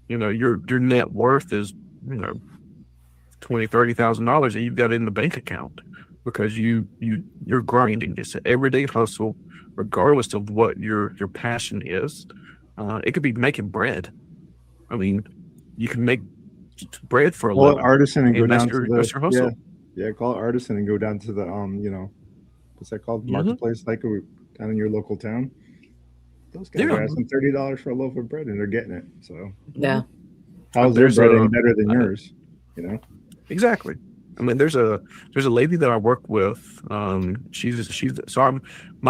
your net worth is $20,000-$30,000 that you've got in the bank account because you're grinding. It's an everyday hustle, regardless of what your passion is. It could be making bread. I mean, you can make bread for a living. Call it artisan and go down to that's your hustle. Yeah, call it artisan and go down to the what's that called? Marketplace, like down in your local town. Those guys are asking $30 for a loaf of bread, and they're getting it. So yeah, how's their bread any better than yours? Exactly. I mean, there's a lady that I work with. My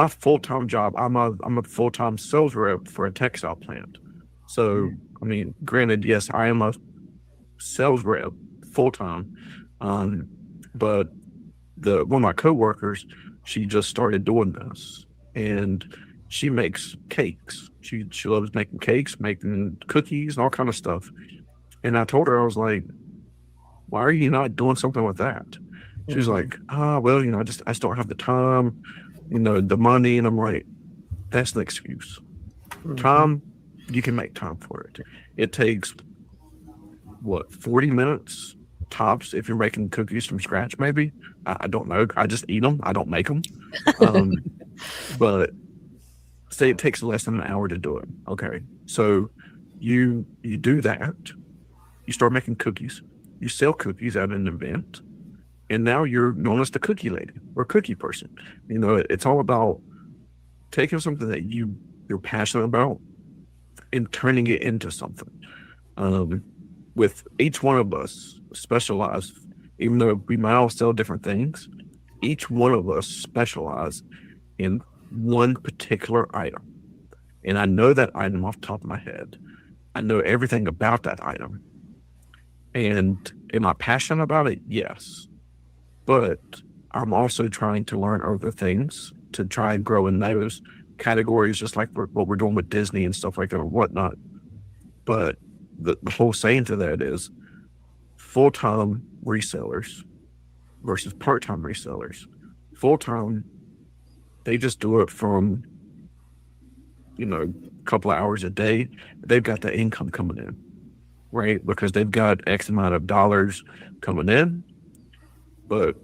full-time job. I'm a full-time sales rep for a textile plant. So I mean, granted, yes, I am a sales rep full-time, but one of my coworkers, she just started doing this, and she makes cakes. She loves making cakes, making cookies, and all kind of stuff. And I told her, I was like, why are you not doing something with that? She's like, well, I just don't have the time, the money. And I'm like, that's the excuse. Time, you can make time for it. It takes 40 minutes tops if you're making cookies from scratch, maybe. I don't know. I just eat them. I don't make them. But say it takes less than an hour to do it. Okay. So you do that. You start making cookies. You sell cookies at an event. and now you're known as the cookie lady or cookie person. You know, it's all about taking something that you're passionate about and turning it into something. With each one of us specialize, even though we might all sell different things, each one of us specialize in one particular item. And I know that item off the top of my head. I know everything about that item. And am I passionate about it? Yes. But I'm also trying to learn other things to try and grow in those categories, just like what we're doing with Disney and stuff like that or whatnot. But the whole saying to that is full-time resellers versus part-time resellers. Full-time, they just do it from, a couple of hours a day. They've got the income coming in, right? Because they've got X amount of dollars coming in. But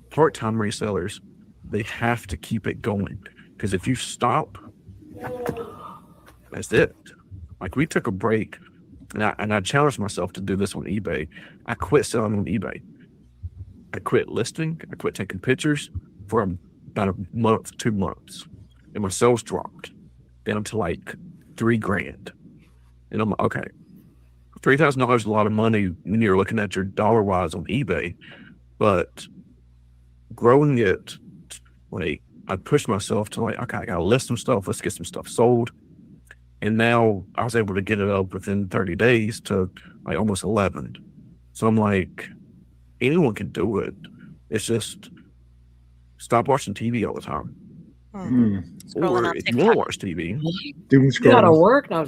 part-time resellers, they have to keep it going. Because if you stop, that's it. Like we took a break, and I challenged myself to do this on eBay. I quit selling on eBay. I quit listing. I quit taking pictures for about a month, 2 months, and my sales dropped down to like $3,000. And I'm like, okay, $3,000 is a lot of money when you're looking at your dollar wise on eBay, but growing it, like I pushed myself to like, okay, I gotta list some stuff. Let's get some stuff sold. And now I was able to get it up within 30 days to like almost 11. So I'm like, anyone can do it. It's just stop watching TV all the time. Scrolling Or on if you want to TikTok. watch TV, Doom You gotta scrolling. work. No,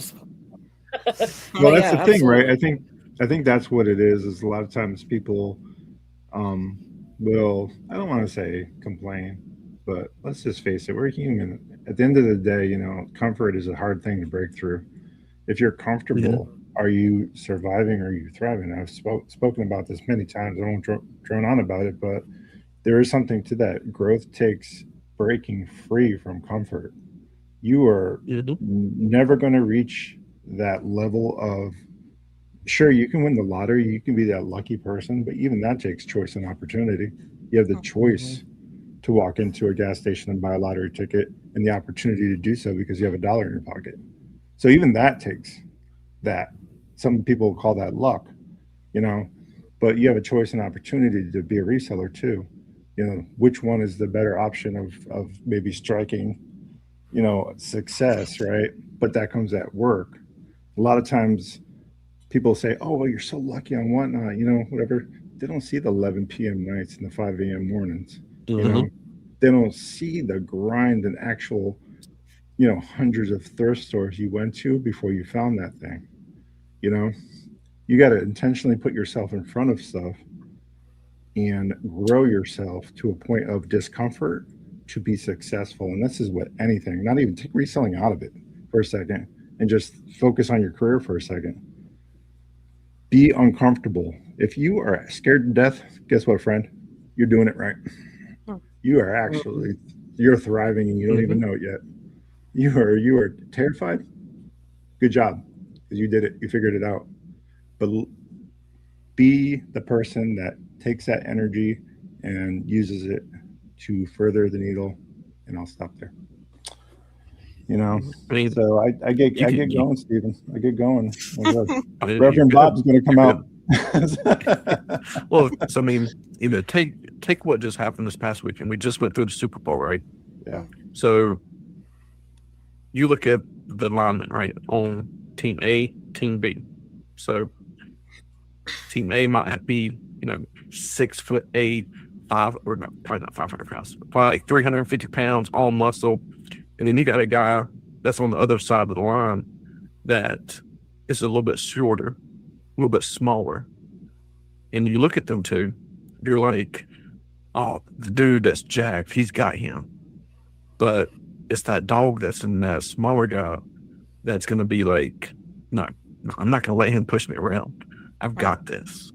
Well, that's yeah, the thing, right? absolutely. I think that's what it is a lot of times people will, I don't want to say complain, but let's just face it, we're human. At the end of the day, comfort is a hard thing to break through. If you're comfortable, are you surviving or are you thriving? I've spoken about this many times. I won't drone on about it, but there is something to that. Growth takes breaking free from comfort. You are never going to reach that level of, sure, you can win the lottery, you can be that lucky person, but even that takes choice and opportunity. You have the choice to walk into a gas station and buy a lottery ticket and the opportunity to do so because you have $1 in your pocket. So even that takes that. Some people call that luck, but you have a choice and opportunity to be a reseller too. Which one is the better option of maybe striking, success, right? But that comes at work. A lot of times people say, oh, well, you're so lucky on whatnot, whatever. They don't see the 11 p.m. nights and the 5 a.m. mornings. They don't see the grind and actual, hundreds of thrift stores you went to before you found that thing. You got to intentionally put yourself in front of stuff and grow yourself to a point of discomfort to be successful. And this is what anything, not even take reselling out of it for a second and just focus on your career for a second. Be uncomfortable. If you are scared to death, guess what, friend? You're doing it right. You are actually, you're thriving and you don't even know it yet. You are terrified. Good job, because you did it. You figured it out. But be the person that takes that energy and uses it to further the needle. And I'll stop there. So I get going, Stephen. I get going. Reverend Bob's going to come out. Well, so I mean, take what just happened this past weekend. We just went through the Super Bowl, right? Yeah. So you look at the linemen, right, on Team A, Team B. So Team A might be, 6'8", probably not 500 pounds, probably like 350 pounds, all muscle. And then you got a guy that's on the other side of the line that is a little bit shorter, a little bit smaller. And you look at them two, you're like, oh, the dude that's jacked, he's got him. But it's that dog that's in that smaller guy that's going to be like, no, I'm not going to let him push me around. I've got this.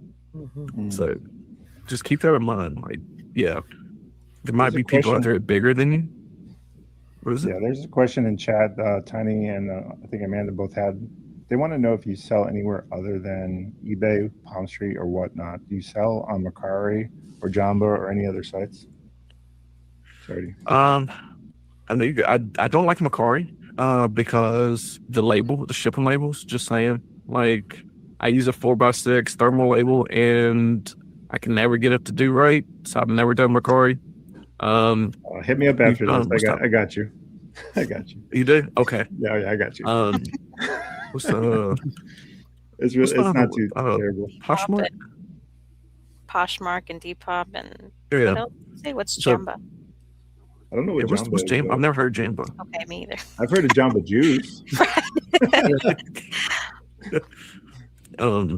So just keep that in mind. Like, yeah, there might be people out there bigger than you. What is it? Yeah, there's a question in chat. Tiny and I think Amanda both had they want to know if you sell anywhere other than eBay, Palm Street, or whatnot. Do you sell on Mercari or Jamba or any other sites? Sorry. I know I don't like Macari because the shipping labels, just saying. Like, I use a 4x6 thermal label and I can never get it to do right, so I've never done Macari. Hit me up after this. I got you. I got you. You do? Okay. Yeah, I got you. What's it's not too terrible. Poshmark and Depop and yeah. What else? Say what's Jamba? I don't know what Jamba is. Jamba? I've never heard Jamba. Okay, me either. I've heard of Jamba Juice. Yeah,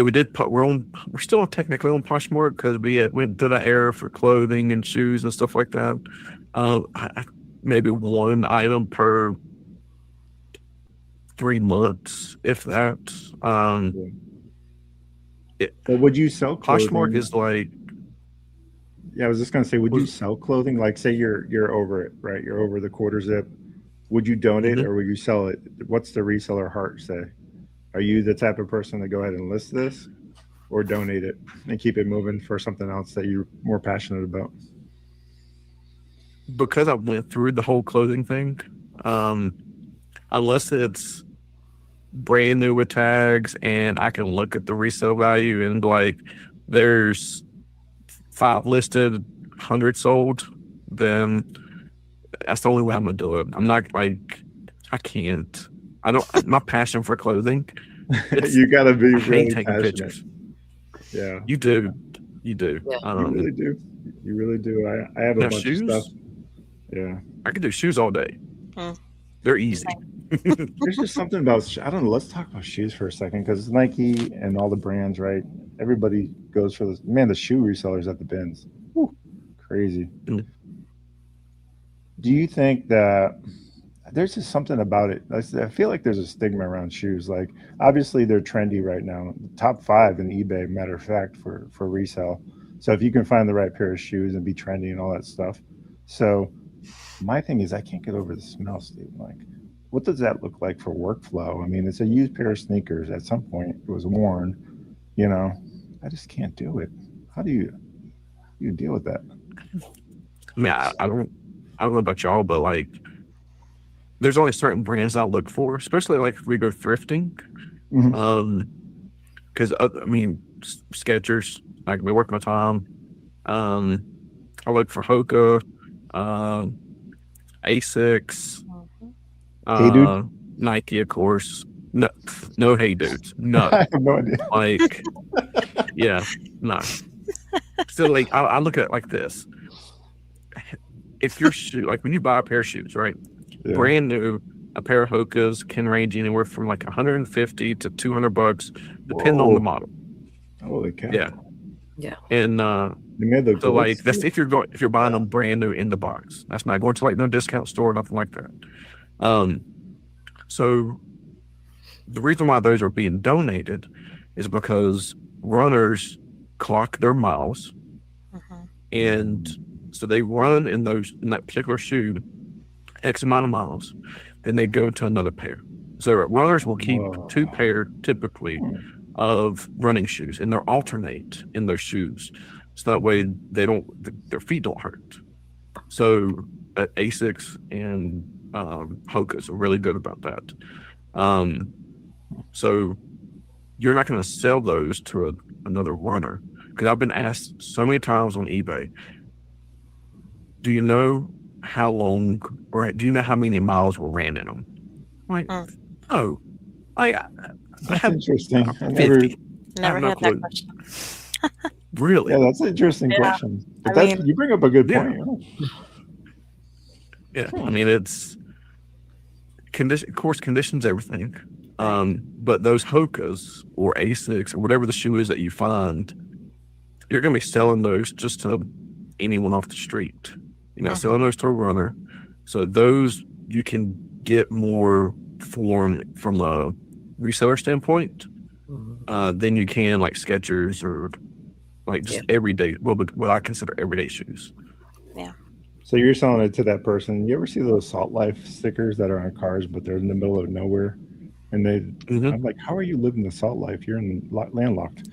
we're still technically on Poshmark because we went to that era for clothing and shoes and stuff like that. Maybe one item per 3 months, if that. But would you sell clothing? Poshmark is like. Yeah, I was just gonna say, would you sell clothing? Like, say you're over it, right? You're over the quarter zip. Would you donate or would you sell it? What's the reseller heart say? Are you the type of person to go ahead and list this, or donate it and keep it moving for something else that you're more passionate about? Because I went through the whole clothing thing, unless it's brand new with tags and I can look at the resale value and like there's 5 listed, 100 sold, then that's the only way I'm gonna do it. I'm not like I can't. I don't. My passion for clothing. You gotta be really taking passionate. Pictures. Yeah, you do. You do. Yeah. You really do. You really do. I have a bunch of stuff. Yeah, I can do shoes all day. They're easy. There's just something about, I don't know. Let's talk about shoes for a second, because Nike and all the brands, right? Everybody goes for this. Man, the shoe resellers at the bins, whew, crazy. Do you think that there's just something about it? I feel like there's a stigma around shoes. Like, obviously they're trendy right now. Top 5 in eBay, matter of fact, for resale. So if you can find the right pair of shoes and be trendy and all that stuff. So my thing is, I can't get over the smell, Steve. Like, what does that look like for workflow? I mean, it's a used pair of sneakers. At some point it was worn, you know. I just can't do it. How do you deal with that? I mean, I don't know about y'all, but like, there's only certain brands I look for, especially like if we go thrifting. Because I mean, Skechers, I can be working my time. I look for Hoka, Asics, Hey Dude, Nike, of course. No Hey Dudes, no. I have no idea. Like, yeah, no. So like, I look at it like this: if your shoe, like when you buy a pair of shoes, right? Yeah. Brand new, a pair of Hokas can range anywhere from like $150 to $200, depending on the model. Holy cow! Yeah. And so like that's if you're buying them brand new in the box. That's not going to like no discount store or nothing like that. So the reason why those are being donated is because runners clock their miles, and so they run in that particular shoe X amount of miles, then they go to another pair. So runners will keep 2 pair typically of running shoes, and they'll alternate in their shoes, so that way their feet don't hurt. So Asics and Hokas are really good about that. So you're not going to sell those to another runner, because I've been asked so many times on eBay, do you know how long, or do you know how many miles were ran in them? Like, oh, that's interesting. I never had that question. Really? Yeah, that's an interesting question. But you bring up a good point. Yeah, I mean, it's conditions everything. But those Hokas or Asics or whatever the shoe is that you find, you're going to be selling those just to anyone off the street. You're not selling those to a runner. So those you can get more from the reseller standpoint than you can like Skechers or like just everyday, what I consider everyday shoes. Yeah. So you're selling it to that person. You ever see those Salt Life stickers that are on cars, but they're in the middle of nowhere? And Mhm. I'm like, how are you living the salt life? You're landlocked.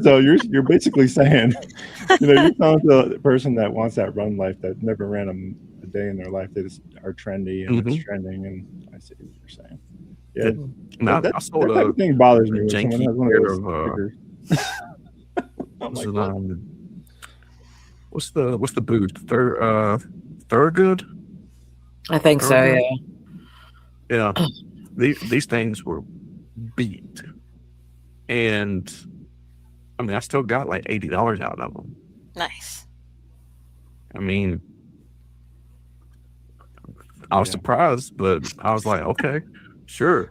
So you're basically saying, you're telling the person that wants that run life that never ran a day in their life. They just are trendy and it's Mhm. trending. And I see what you're saying. Yeah. Yeah, And I sold that type of thing bothers a me when someone janky has one of pair those of stickers. I'm what's like, it, what? what's the boot? Thurgood? I think so. Thurgood? Yeah. Yeah. These things were beat. And I mean I still got like $80 out of them. Nice. I mean, I was Yeah. surprised, but I was like, okay, sure.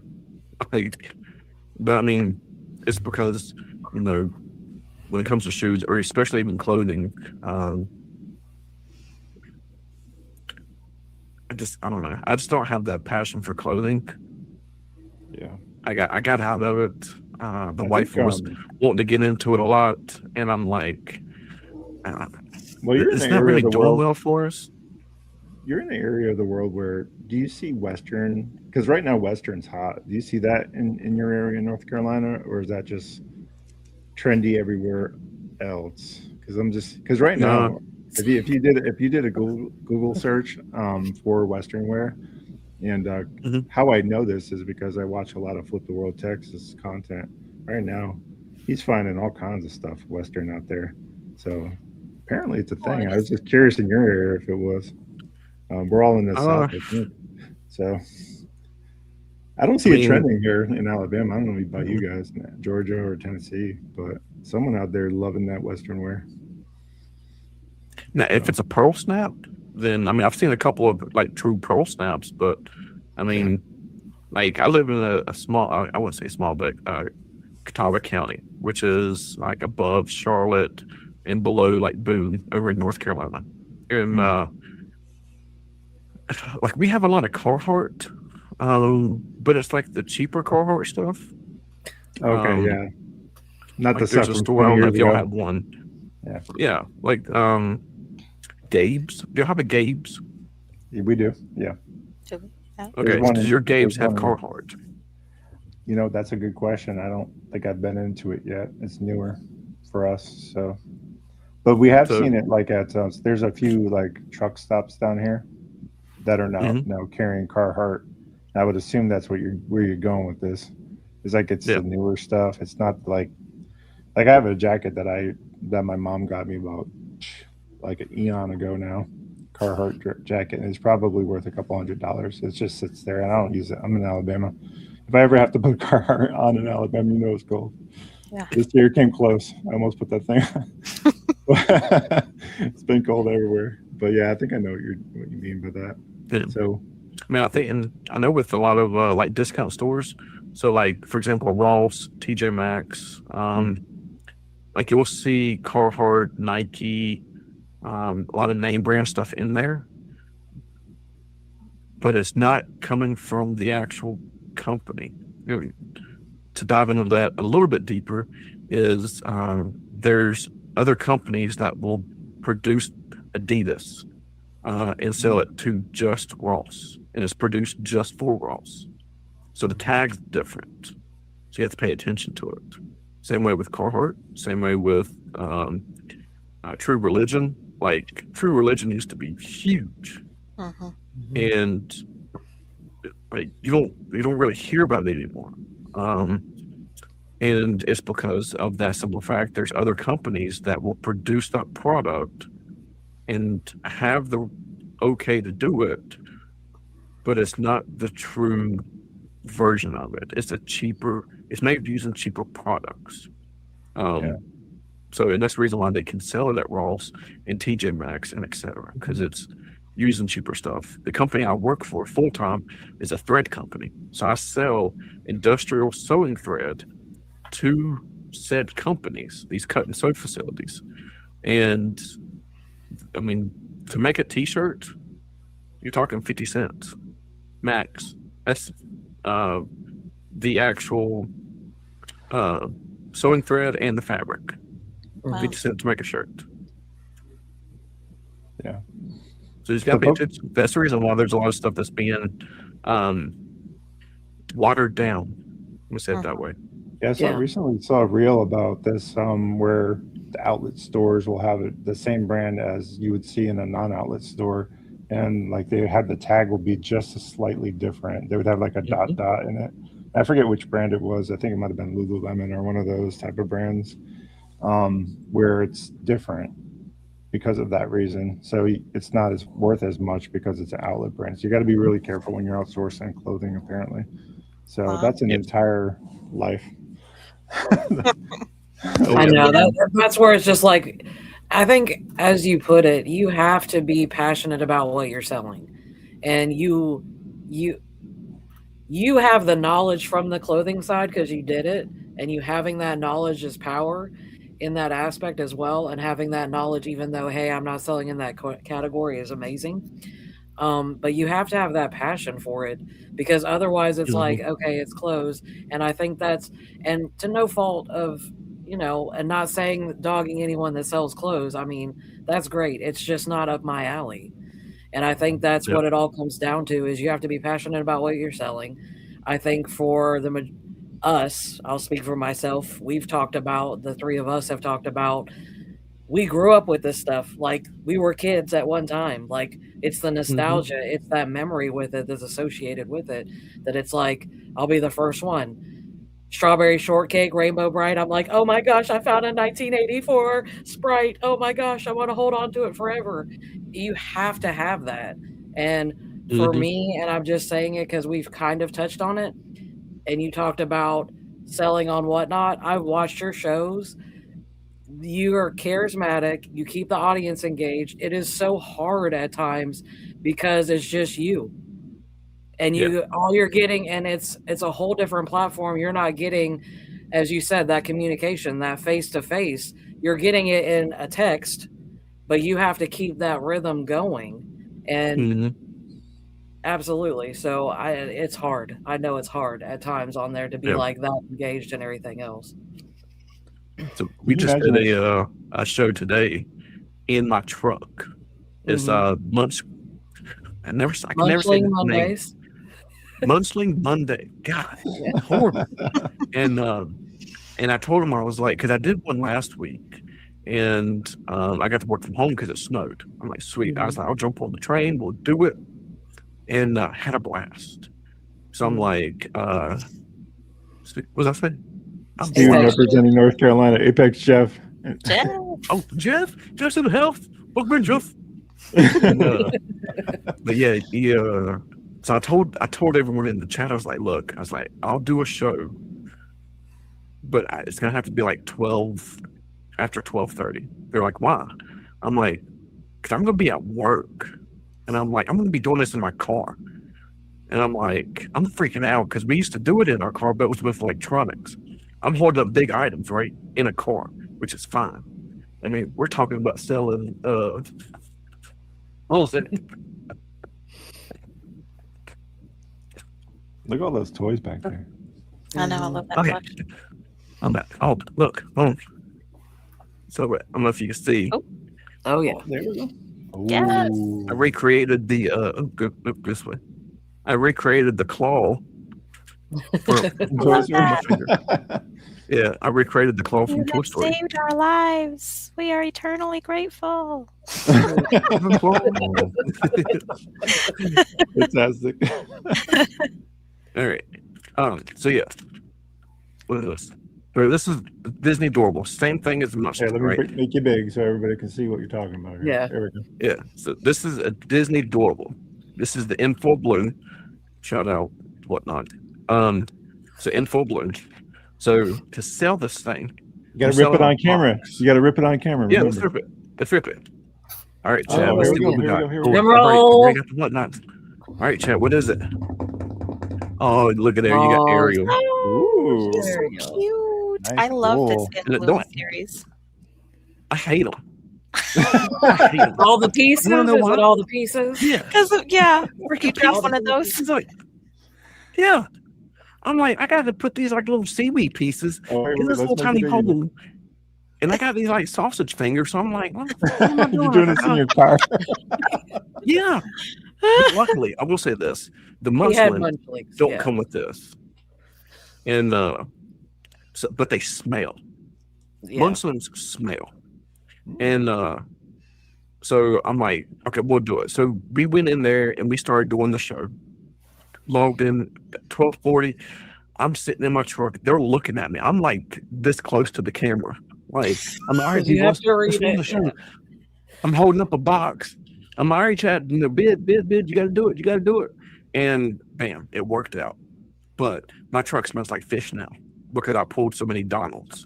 Like, but I mean, it's because, when it comes to shoes, or especially even clothing, I don't know. I just don't have that passion for clothing. Yeah. I got out of it. The I wife think was wanting to get into it a lot, and I'm like, well, you're in the it's not area really of the doing world. well for us. You're in the area of the world where do you see Western? Because right now Western's hot. Do you see that in your area in North Carolina, or is that just trendy everywhere else? Because right No. now, if you did a Google search for Western wear, and Mhm. how I know this is because I watch a lot of Flip the World Texas content. Right now, he's finding all kinds of stuff Western out there. So apparently it's a Oh, thing. it I was is. just curious in your area if it was. We're all in the Uh, South, I think. So I don't I see it mean, trending here in Alabama. I don't know about you mhm. guys, Georgia or Tennessee, but someone out there loving that Western wear. Now, if So it's a pearl snap, then I mean, I've seen a couple of like true pearl snaps, but I yeah. mean, like I live in a small, I wouldn't say small, but Catawba County, which is like above Charlotte and below like Boone over in North Carolina. And Hmm. like we have a lot of Carhartt, but it's like the cheaper Carhartt stuff. Okay, Um, yeah. Not the like there's stuff a from store, I 20 don't know years if y'all ago. have one. Yeah, Yeah, like Gabe's. Do you have a Gabe's? we do. Yeah. Do we? Yeah. There's Okay, one does your there's Gabe's have one Carhartt? that's a good question. I don't think I've been into it yet. It's newer for us. So, but we have So, seen it like at there's a few like truck stops down here that are mhm, now carrying Carhartt. I would assume that's where you're going with this. It's like it's yeah, the newer stuff. It's not like I have a jacket that my mom got me about like an eon ago now. Carhartt jacket, and it's probably worth a couple $100. It just sits there, and I don't use it. I'm in Alabama. If I ever have to put Carhartt on in Alabama, it's cold. Yeah. This year came close. I almost put that thing on. It's been cold everywhere. But yeah, I think I know what you mean by that. yeah. So I mean, I think, and I know with a lot of like discount stores. So, like for example, Ross, TJ Maxx, like you'll see Carhartt, Nike, a lot of name brand stuff in there, but it's not coming from the actual company. To dive into that a little bit deeper, is there's other companies that will produce Adidas and sell it to just Ross, and it's produced just for Ross. So the tag's different. So you have to pay attention to it. Same way with Carhartt. Same way with True Religion. Like True Religion used to be huge, Mm-hmm. and like you don't really hear about it anymore. And it's because of that simple fact. There's other companies that will produce that product and have the okay to do it, but it's not the true version of it. It's made using cheaper products. yeah, Um, and that's the reason why they can sell it at Ross and TJ Maxx and etc. Because it's using cheaper stuff. The company I work for full time is a thread company. So I sell industrial sewing thread to said companies, these cut and sew facilities. And I mean, to make a t-shirt, you're talking 50 cents max. That's the actual sewing thread and the fabric. Wow. 50 cents to make a shirt. yeah. So you just got to pay attention. That's the reason why there's a lot of stuff that's being watered down. Let me say it that way. Yeah, I recently saw a reel about this where the outlet stores will have the same brand as you would see in a non-outlet store, and like they had the tag will be just slightly different. They would have like a dot in it. I forget which brand it was. I think it might have been Lululemon or one of those type of brands, where it's different because of that reason. So it's not as worth as much because it's an outlet brand. So you got to be really careful when you're outsourcing clothing, apparently. So that's an entire life. I know that's where it's just like, I think, as you put it, you have to be passionate about what you're selling, and you have the knowledge from the clothing side because you did it, and you having that knowledge is power in that aspect as well. And having that knowledge, even though, hey, I'm not selling in that category, is amazing. But you have to have that passion for it, because otherwise it's like, okay, it's clothes. And I think that's, and to no fault of, and not saying dogging anyone that sells clothes. I mean, that's great. It's just not up my alley. And I think that's what it all comes down to, is you have to be passionate about what you're selling. I think for us, I'll speak for myself. We've talked about, the three of us have talked about, we grew up with this stuff. Like, we were kids at one time. Like, it's the nostalgia, it's that memory with it that's associated with it, that it's like, I'll be the first one. Strawberry shortcake, Rainbow Bright. I'm like, oh my gosh, I found a 1984 Sprite. Oh my gosh, I want to hold on to it forever. You have to have that. And for me, and I'm just saying it because we've kind of touched on it, and you talked about selling on whatnot. I've watched your shows. You are charismatic. You keep the audience engaged. It is so hard at times because it's just you. And all you're getting, and it's a whole different platform. You're not getting, as you said, that communication, that face-to-face. You're getting it in a text, but you have to keep that rhythm going. And absolutely. So it's hard. I know it's hard at times on there to be like that engaged and everything else. So we just did a show today in my truck. It's I can never say the name. Munchling Monday. God, horrible. And I told him, I was like, because I did one last week, and I got to work from home because it snowed. I'm like, sweet. I was like, I'll jump on the train, we'll do it, and had a blast. So I'm like, what was I saying? Steve representing North Carolina, Apex Jeff. Jeff. Oh, Jeff in health. Welcome, Jeff. But yeah, so I told everyone in the chat, I was like, look, I'll do a show, but it's gonna have to be like after 12:30. They're like, why? I'm like, because I'm gonna be at work, and I'm like, I'm gonna be doing this in my car, and I'm like, I'm freaking out because we used to do it in our car, but it was with electronics. I'm holding up big items right in a car, which is fine. I mean, we're talking about selling what was it? Look at all those toys back there. I know, I love that plush. I'm back. Oh, look. So I don't know if you can see. Oh yeah. There we go. Yes. I recreated the this way. I recreated the claw for my finger. Yeah, I recreated the claw from Toy Story. You saved our lives. We are eternally grateful. Fantastic. All right. So yeah. What is this? So this is Disney Adorable. Same thing as the mustard. Let me make you big so everybody can see what you're talking about here. Yeah. There we go. Yeah. So this is a Disney Adorable. This is the info blue. Shout out, whatnot. So info blue. So to sell this thing, you gotta rip it on camera. You gotta rip it on camera. Yeah, let's rip it. Let's rip it. All right, Chad. Let's see what we got. Roll. Whatnot. All right, Chad. What is it? Oh, look at there. You got Ariel. Ooh, He's so cute. Nice. I love this Cool. influence series. I hate them. All the pieces? Is it all the pieces? Yeah. Because you drop one of those. Yeah. I'm like, I got to put these like little seaweed pieces in this little tiny hole. And I got these like sausage fingers. So I'm like, what am I doing? You're doing this in your car. Yeah. But luckily, I will say this: the He had muslin Munchlings. don't Yeah. come with this, and but they smell. Yeah. Muslins smell, and so I'm like, okay, we'll do it. So we went in there and we started doing the show. Logged in 12:40. I'm sitting in my truck. They're looking at me. I'm like this close to the camera. Like, I'm all right, 'Cause you people. have to Let's read do it. the show. I'm holding up a box. I'm all right, Chad. You know, bid. You got to do it. You got to do it. And bam, it worked out. But my truck smells like fish now because I pulled so many Donalds.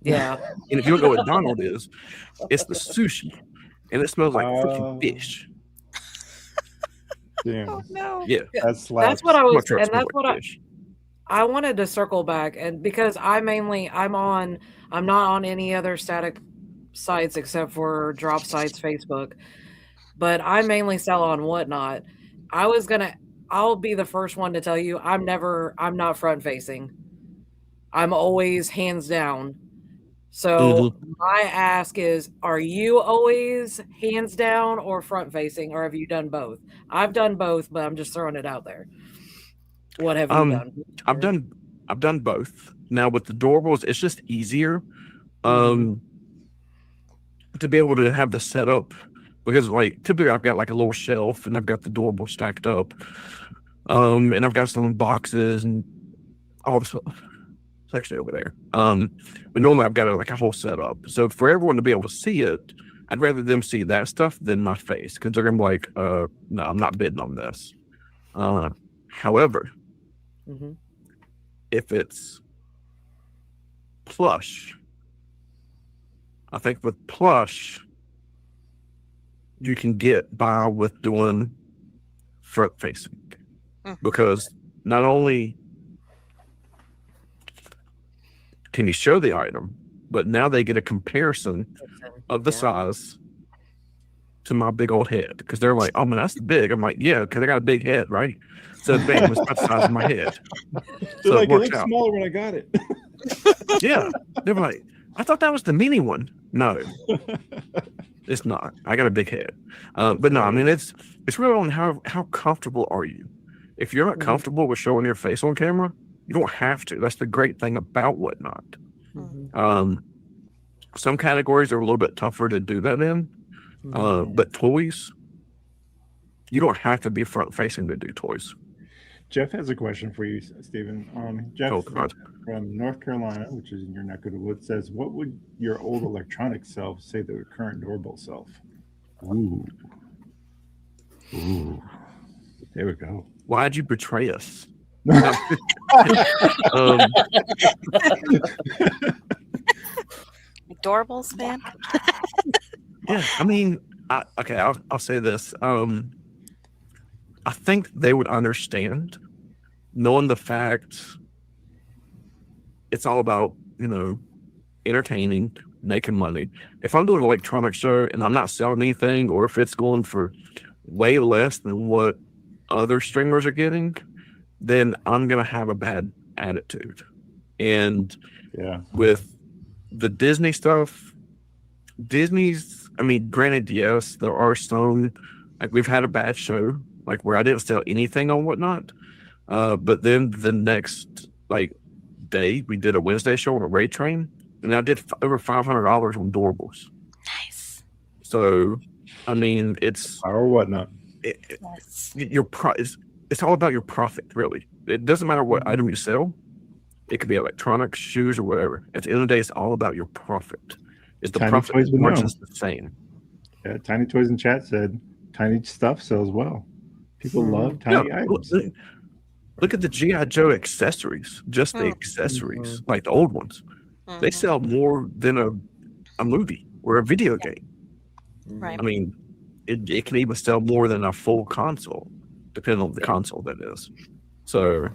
Yeah. And if you don't know what Donald is, it's the sushi, and it smells like freaking fish. Damn. Oh no. Yeah, That's That's what I my was, truck and smells that's what like fish. I wanted to circle back, and because I'm not on any other static sites except for drop sites, Facebook, but I mainly sell on Whatnot. I'll be the first one to tell you I'm not front facing. I'm always hands down. So my ask is, are you always hands down or front facing, or have you done both? I've done both, but I'm just throwing it out there. What have you done? I've done both. Now with the doorables, it's just easier Mhm. to be able to have the setup, because like typically I've got like a little shelf and I've got the doorbell stacked up. And I've got some boxes and all the stuff. It's actually over there. But normally I've got like a whole setup. So for everyone to be able to see it, I'd rather them see that stuff than my face, because they're gonna be like, no, I'm not bidding on this. However, Mhm. if it's plush, I think with plush, you can get by with doing front facing, because not only can you show the item, but now they get a comparison of the size to my big old head, because they're like, oh man, that's big. I'm like, yeah, because I got a big head, right? So bam, it's about the size of my head. They're like, it it works looks out. smaller when I got it. Yeah, they were like, I thought that was the mini one. No, it's not. I got a big head. But no, I mean, it's really on how comfortable are you. If you're not comfortable with showing your face on camera, you don't have to. That's the great thing about Whatnot. Some categories are a little bit tougher to do that in, but toys, you don't have to be front facing to do toys. Jeff has a question for you, Stephen. Jeff Oh, God. from North Carolina, which is in your neck of the woods, says, what would your old electronic self say to the current doorbell self? Ooh. There we go. Why'd you betray us? Adorables, man. Yeah, I mean, I'll say this. I think they would understand, knowing the fact it's all about, entertaining, making money. If I'm doing an electronic show and I'm not selling anything, or if it's going for way less than what other streamers are getting, then I'm going to have a bad attitude. And with the Disney stuff, granted, yes, there are some, like we've had a bad show, like where I didn't sell anything on Whatnot. But then the next day we did a Wednesday show on a raid train, and I did over $500 on doorables. Nice. So, I mean, it's or Whatnot. It's all about your profit, really. It doesn't matter what item you sell. It could be electronics, shoes, or whatever. At the end of the day, it's all about your profit. Is the profit margin's the same? Yeah, Tiny Toys in chat said tiny stuff sells well. People love tiny items. Look at the G.I. Joe accessories, just the accessories, like the old ones. They sell more than a movie or a video game. Right. I mean, it can even sell more than a full console, depending on the console that is. So,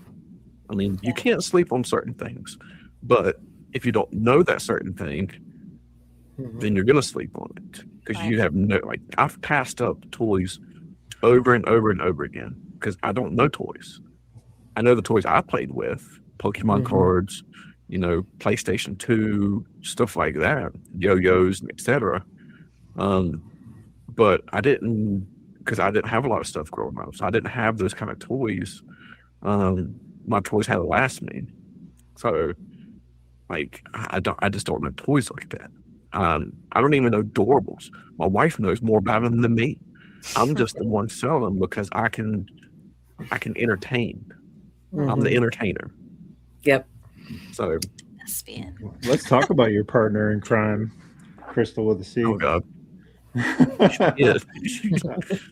I mean, you can't sleep on certain things, but if you don't know that certain thing, then you're going to sleep on it, because you have I've passed up toys over and over and over again because I don't know toys. I know the toys I played with, Pokemon cards, PlayStation 2, stuff like that, yo-yos, etc. But I didn't because I didn't have a lot of stuff growing up, so I didn't have those kind of toys. My toys had to last me, so like I just don't know toys like that. I don't even know doorables. My wife knows more about them than me. I'm just the one selling them because I can entertain. I'm the entertainer. Yep. So Thespian. Let's talk about your partner in crime, Crystal with a C. oh god, yes.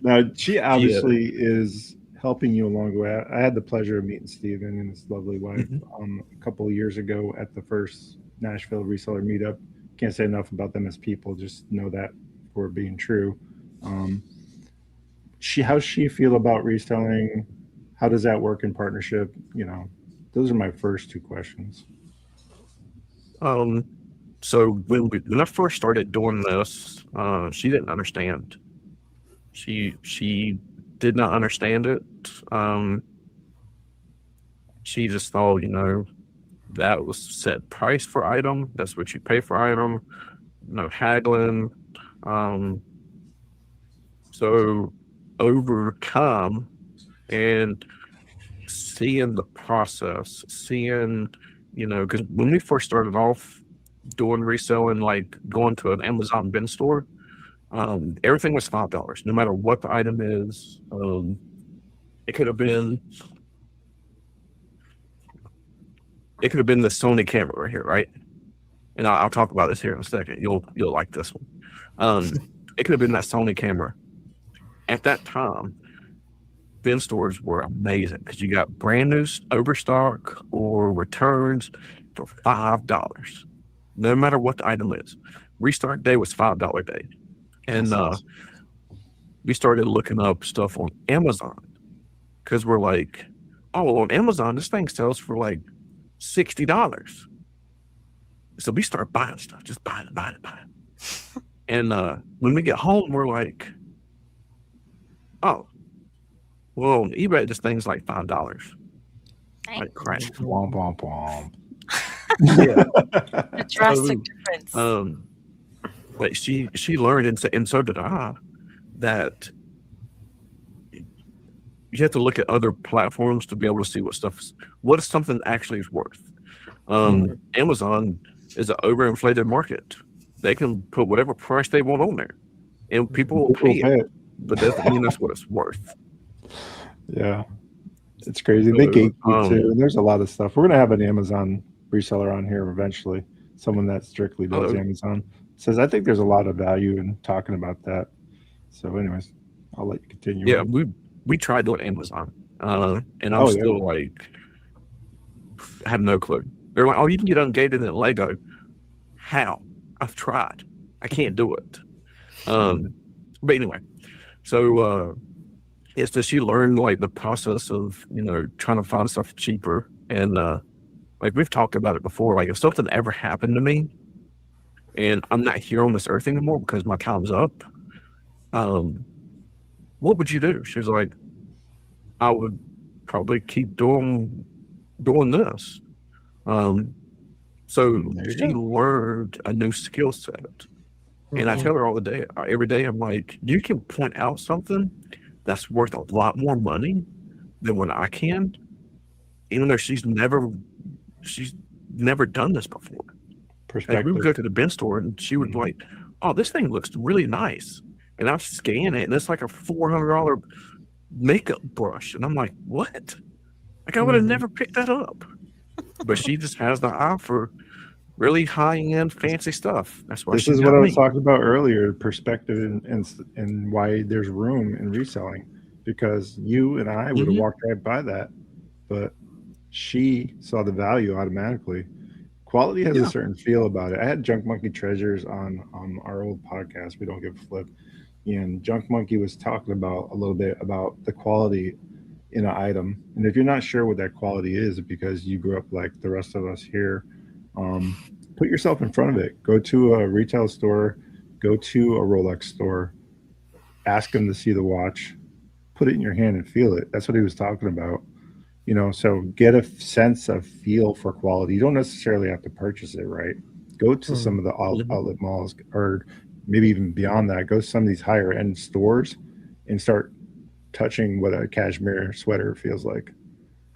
Now, she obviously is helping you along the way. I had the pleasure of meeting Steven and his lovely wife a couple of years ago at the first Nashville reseller meetup. Can't say enough about them as people. Just know that for being true. How's she feel about reselling? How does that work in partnership? Those are my first two questions. So when I first started doing this, she didn't understand. She did not understand it. She just thought, that was set price for item. That's what you pay for item. No haggling. So overcome and seeing the process, because when we first started off doing reselling, like going to an Amazon bin store, everything was $5, no matter what the item is. It could have been the Sony camera right here, right? And I'll talk about this here in a second. You'll like this one. It could have been that Sony camera. At that time, bin stores were amazing because you got brand new overstock or returns for $5, no matter what the item is. Restart day was $5 day, and we started looking up stuff on Amazon because we're like, oh, on Amazon this thing sells for like $60. So we start buying stuff, just buying it. And when we get home, we're like, oh, well, on eBay, this thing's like $5. Like crap. Womp, womp, womp. Yeah. A drastic difference. But she learned, and so did I, that you have to look at other platforms to be able to see what something actually is worth. Amazon is an overinflated market. They can put whatever price they want on there, and people will pay it. But that doesn't mean that's what it's worth. Yeah, it's crazy. They gatekeep too, and there's a lot of stuff. We're gonna have an Amazon reseller on here eventually. Someone that strictly does Amazon says I think there's a lot of value in talking about that. So, anyways, I'll let you continue. Yeah, we tried doing Amazon, and I'm still like, I have no clue. They're like, oh, you can get ungated in Lego. How? I've tried. I can't do it. But anyway, so it's that she learned like the process of trying to find stuff cheaper, and like we've talked about it before. Like if something ever happened to me, and I'm not here on this earth anymore because my time's up, what would you do? She's like, I would probably keep doing this. So she learned a new skill set. And I tell her all the day, every day, I'm like, you can point out something that's worth a lot more money than what I can, even though she's never done this before. Like we would go to the bin store and she would be like, oh, this thing looks really nice. And I scan it and it's like a $400 makeup brush. And I'm like, what? Like I would have never picked that up. But she just has the eye for really high-end fancy stuff. That's why this is what I was talking about earlier, perspective and why there's room in reselling, because you and I would have walked right by that, but she saw the value automatically. Quality has a certain feel about it. I had Junk Monkey Treasures on our old podcast, We Don't Give a Flip, and Junk Monkey was talking about a little bit about the quality in an item. And if you're not sure what that quality is because you grew up like the rest of us here, put yourself in front of it. Go to a retail store, go to a Rolex store, ask them to see the watch, put it in your hand and feel it. That's what he was talking about. So get a sense of feel for quality. You don't necessarily have to purchase it, right? Go to some of the outlet malls, or maybe even beyond that. Go to some of these higher end stores and start touching what a cashmere sweater feels like.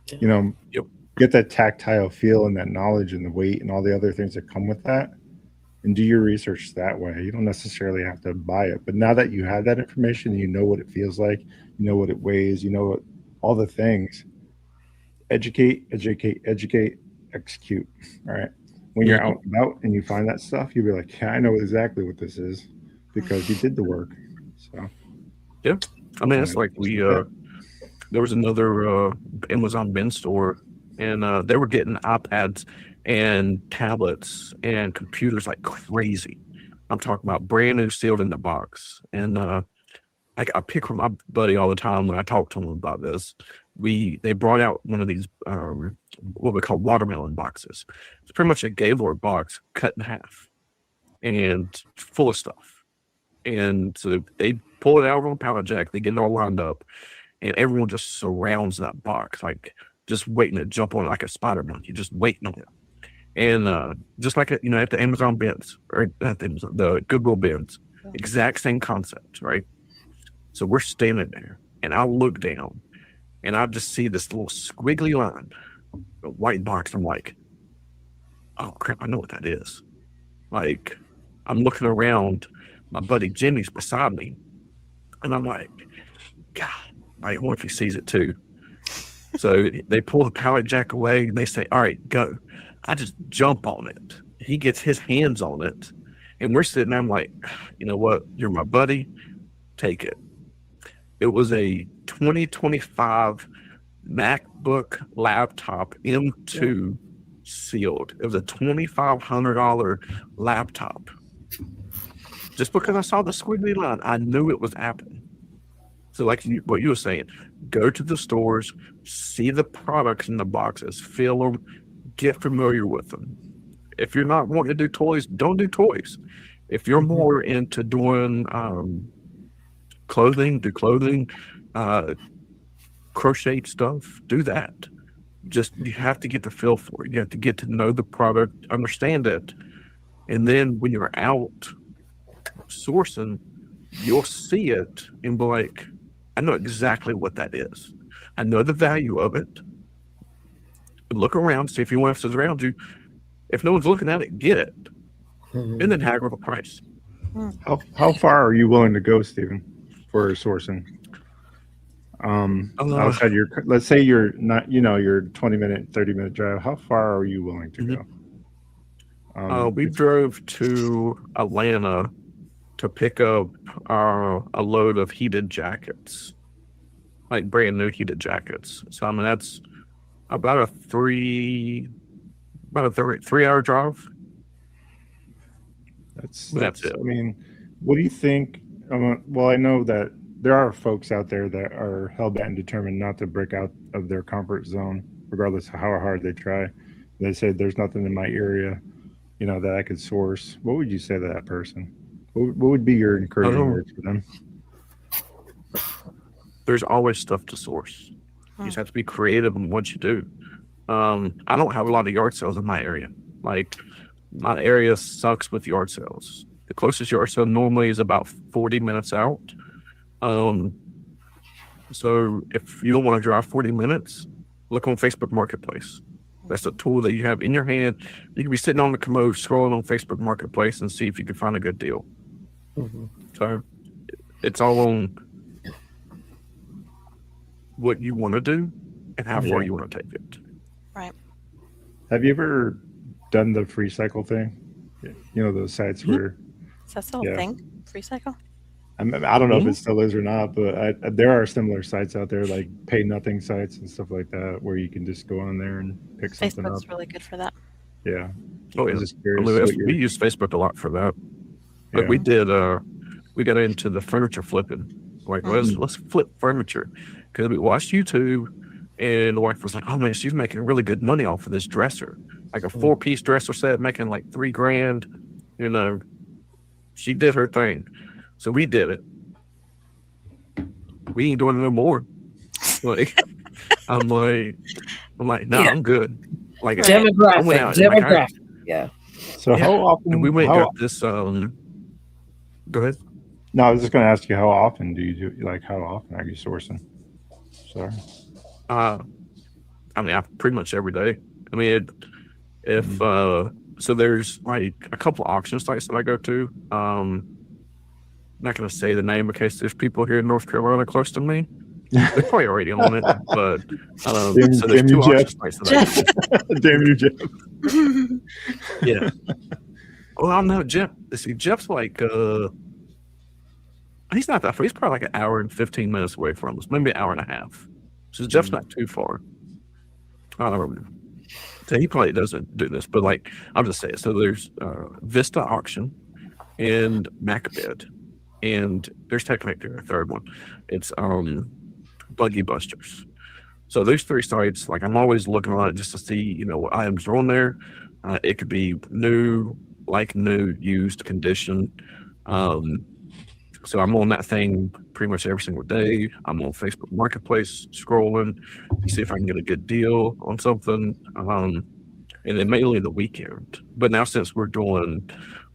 Yeah. You know, Yep. get that tactile feel and that knowledge and the weight and all the other things that come with that, and do your research that way. You don't necessarily have to buy it, but now that you have that information, you know what it feels like, you know what it weighs, you know what all the things. Educate, educate, educate, execute. All right. When you're out and about and you find that stuff, you'll be like, yeah, I know exactly what this is because you did the work. So Yeah. I mean, it's yeah, like just like that. there was another Amazon bin store, and they were getting iPads and tablets and computers like crazy. I'm talking about brand new, sealed in the box. And I pick from my buddy all the time when I talk to him about this. They brought out one of these what we call watermelon boxes. It's pretty much a Gaylord box cut in half and full of stuff. And so they pull it out on a pallet jack. They get it all lined up, and everyone just surrounds that box, like just waiting to jump on it like a spider monkey, just waiting on it. And just like at the Amazon bins, or at the Goodwill bins, exact same concept, right? So we're standing there, and I look down, and I just see this little squiggly line, a white box. I'm like, oh crap, I know what that is. Like, I'm looking around, my buddy Jimmy's beside me, and I'm like, God, I wonder if he sees it too. So they pull the pallet jack away, and they say, all right, go. I just jump on it. He gets his hands on it, and we're sitting there. I'm like, you know what? You're my buddy. Take it. It was a 2025 MacBook laptop M2 sealed. It was a $2,500 laptop. Just because I saw the squiggly line, I knew it was happening. So like what you were saying, go to the stores, see the products in the boxes, feel them, get familiar with them. If you're not wanting to do toys, don't do toys. If you're more into doing clothing, do clothing, crochet stuff, do that. Just, you have to get the feel for it. You have to get to know the product, understand it. And then when you're out sourcing, you'll see it and be like, I know exactly what that is. I know the value of it. Look around, see if anyone else is around you. If no one's looking at it, get it. And then haggle the price. How far are you willing to go, Stephen, for sourcing? Outside let's say you're not, your 20-minute, 30-minute drive. How far are you willing to go? We drove to Atlanta to pick up a load of heated jackets, like brand new heated jackets. So I mean, that's about a 3-hour drive. That's it. I mean, what do you think? Well, I know that there are folks out there that are hell-bent and determined not to break out of their comfort zone, regardless of how hard they try. They say there's nothing in my area, that I could source. What would you say to that person? What would be your encouraging words for them? There's always stuff to source. You just have to be creative in what you do. I don't have a lot of yard sales in my area. Like, my area sucks with yard sales. The closest yard sale normally is about 40 minutes out. So if you don't want to drive 40 minutes, look on Facebook Marketplace. That's a tool that you have in your hand. You can be sitting on the commode scrolling on Facebook Marketplace and see if you can find a good deal. So it's all on what you want to do and how far you want to take it. Right. Have you ever done the free cycle thing? Those sites where... Is that still a thing? Free cycle? I don't know if it still is or not, but there are similar sites out there, like pay nothing sites and stuff like that, where you can just go on there and pick something up. Facebook's really good for that. Yeah. Oh, yeah. We use Facebook a lot for that. But we got into the furniture flipping. Like, let's flip furniture. Because we watched YouTube, and the wife was like, oh man, she's making really good money off of this dresser. Like a 4-piece dresser set, making like $3,000. She did her thing. So we did it. We ain't doing it no more. Like, I'm like, no, I'm good. Like demographic. Yeah. So how often and we went and got this? Go ahead. No, I was just going to ask you, how often do you do, like, how often are you sourcing? Sorry. Uh, I mean, I pretty much every day. I mean, if so, there's like a couple of auction sites that I go to. I'm not going to say the name in case there's people here in North Carolina close to me. They're probably already on it, but Damn, so there's damn you, two auction Jeff. sites that I Jeff. go to. Damn you, Jeff. Yeah. Well, I don't know, Jeff. See, Jeff's like he's not that far. He's probably like an hour and 15 minutes away from us, maybe an hour and a half. So Jeff's not too far. I don't know. So he probably doesn't do this, but like I'll just say it. So there's Vista Auction and Macbeth, and there's technically a third one. It's Buggy Busters. So those three sites, like I'm always looking on it just to see, what items are on there. It could be new, used condition. So I'm on that thing pretty much every single day. I'm on Facebook Marketplace scrolling to see if I can get a good deal on something. And then mainly the weekend. But now since we're doing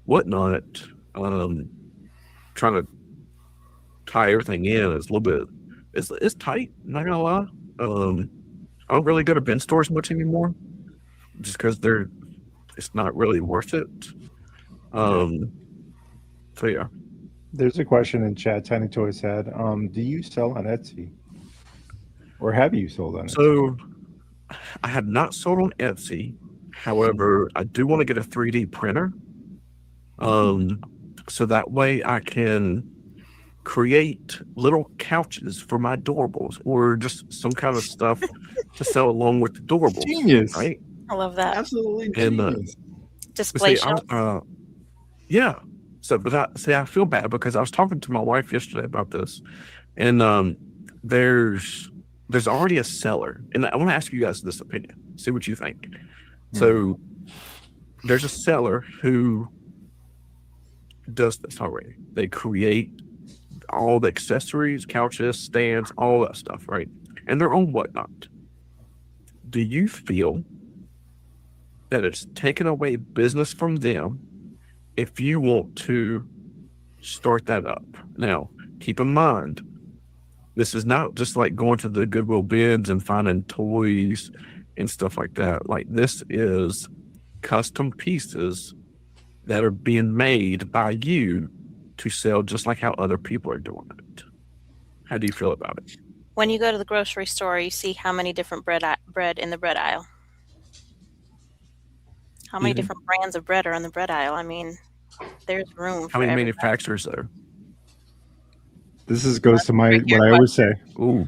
Whatnot, trying to tie everything in is a little bit, it's tight, not gonna lie. I don't really go to bin stores much anymore just because it's not really worth it. So yeah. There's a question in chat. Tiny Toy said, do you sell on Etsy? Or have you sold on Etsy? So I have not sold on Etsy. However, I do want to get a 3D printer. So that way I can create little couches for my doorables or just some kind of stuff to sell along with the doorables. Genius. Right? I love that. Absolutely And, genius. Display see, shelf. yeah. So, but I feel bad because I was talking to my wife yesterday about this, and there's already a seller, and I want to ask you guys this opinion, see what you think. So, there's a seller who does this already. They create all the accessories, couches, stands, all that stuff, right? And they're on Whatnot. Do you feel that it's taken away business from them if you want to start that up? Now, keep in mind, this is not just like going to the Goodwill bins and finding toys and stuff like that. Like, this is custom pieces that are being made by you to sell just like how other people are doing it. How do you feel about it? When you go to the grocery store, you see how many different bread in the bread aisle. How many different brands of bread are in the bread aisle? I mean, there's room for How many everybody. manufacturers there? This goes to what I always say. Ooh.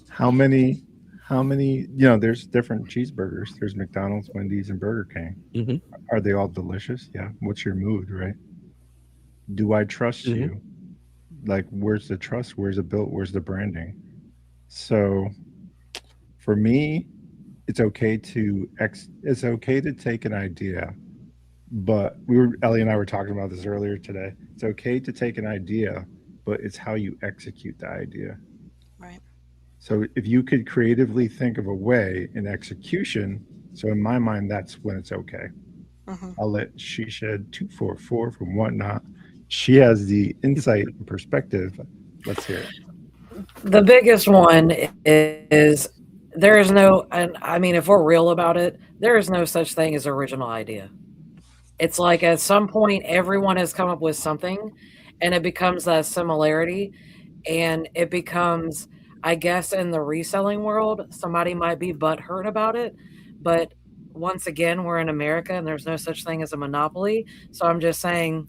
How many, there's different cheeseburgers. There's McDonald's, Wendy's, and Burger King. Mm-hmm. Are they all delicious? Yeah. What's your mood, right? Do I trust you? Like, where's the trust? Where's the built? Where's the branding? So for me, it's okay to take an idea, but Ellie and I were talking about this earlier today. It's okay to take an idea, but it's how you execute the idea. Right. So if you could creatively think of a way in execution, so in my mind, that's when it's okay. I'll let She Shed 244 from Whatnot. She has the insight and perspective. Let's hear it. The biggest one is there is no, and I mean, if we're real about it, there is no such thing as original idea. It's like at some point, everyone has come up with something and it becomes that similarity, and it becomes, I guess, in the reselling world, somebody might be butthurt about it, but once again, we're in America and there's no such thing as a monopoly. So I'm just saying,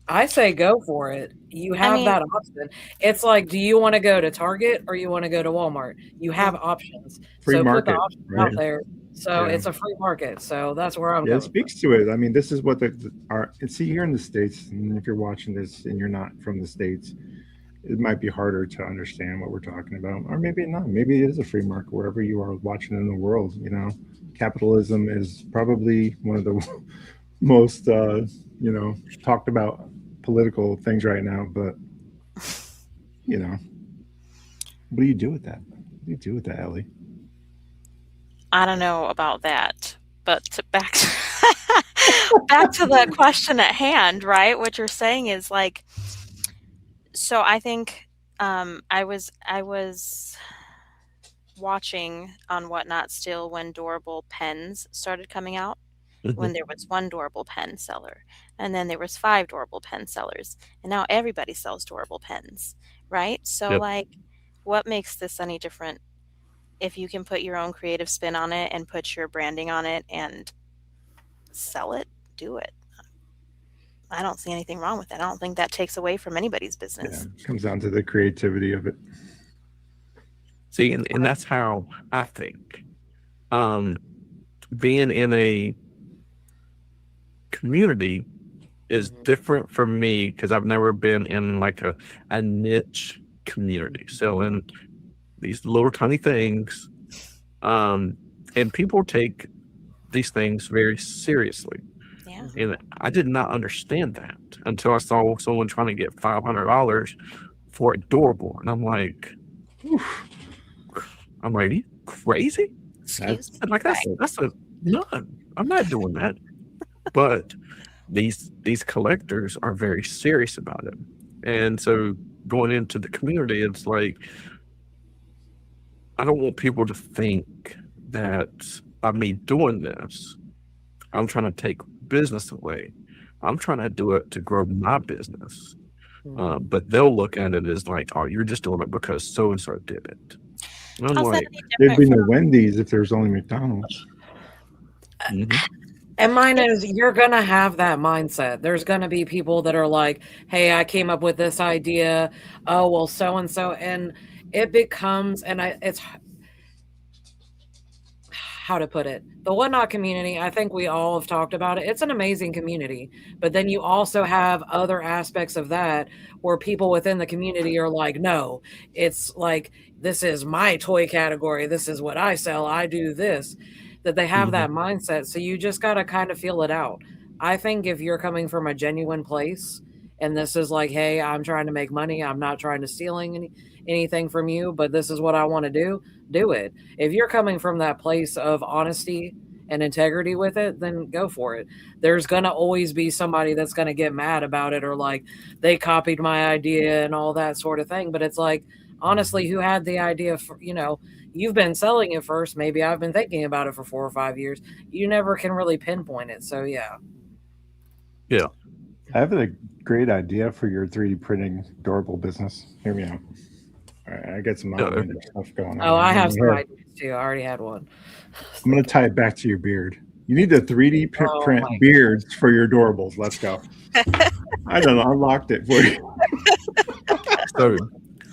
I say go for it. You have that option. It's like, do you want to go to Target or you want to go to Walmart? You have options. Free market, put the options out there. So it's a free market. So that's where I'm going. It speaks to it. I mean, this is what see here in the States, and if you're watching this and you're not from the States, it might be harder to understand what we're talking about, or maybe not. Maybe it is a free market wherever you are watching in the world. Capitalism is probably one of the most talked about political things right now, but what do you do with that? What do you do with that, Ellie? I don't know about that, but back back to the question at hand, right? What you're saying is like, so I think I was watching on Whatnot still when durable pens started coming out. When there was one durable pen seller, and then there was 5 durable pen sellers, and now everybody sells durable pens, right? So Yep. like, what makes this any different? If you can put your own creative spin on it and put your branding on it and sell it, do it. I don't see anything wrong with it. I don't think that takes away from anybody's Yeah, business. it comes down to the creativity of it. See, and that's how I think. Being in a community is different for me because I've never been in like a niche community selling these little tiny things. And people take these things very seriously. Yeah. And I did not understand that until I saw someone trying to get $500 for a durable. And I'm like, are you crazy? Excuse me. I'm like, that's a none. I'm not doing that. But these collectors are very serious about it. And so going into the community, it's like, I don't want people to think that by me doing this, I'm trying to take business away. I'm trying to do it to grow my business. But they'll look at it as like, oh, you're just doing it because so-and-so did it. And I'm How's that like, any There'd be different no Wendy's if there's only McDonald's. And mine is, you're going to have that mindset. There's going to be people that are like, hey, I came up with this idea. Oh, well, so-and-so. And it becomes, it's how to put it. The Whatnot community, I think we all have talked about it. It's an amazing community. But then you also have other aspects of that where people within the community are like, no, it's like, this is my toy category. This is what I sell. I do this. That they have that mindset. So you just got to kind of feel it out. I think if you're coming from a genuine place and this is like, hey, I'm trying to make money. I'm not trying to steal anything from you, but this is what I want to do it. If you're coming from that place of honesty and integrity with it, then go for it. There's going to always be somebody that's going to get mad about it or like they copied my idea and all that sort of thing. But it's like, honestly, who had the idea for, you've been selling it first. Maybe I've been thinking about it for 4 or 5 years. You never can really pinpoint it. So, yeah. Yeah. I have a great idea for your 3D printing durable business. Hear me out. All right, I got some outlandish stuff going on. Oh, I have some ideas too. I already had one. I'm going to tie it back to your beard. You need to 3D print beards for your durables. Let's go. I done unlocked it for you. So,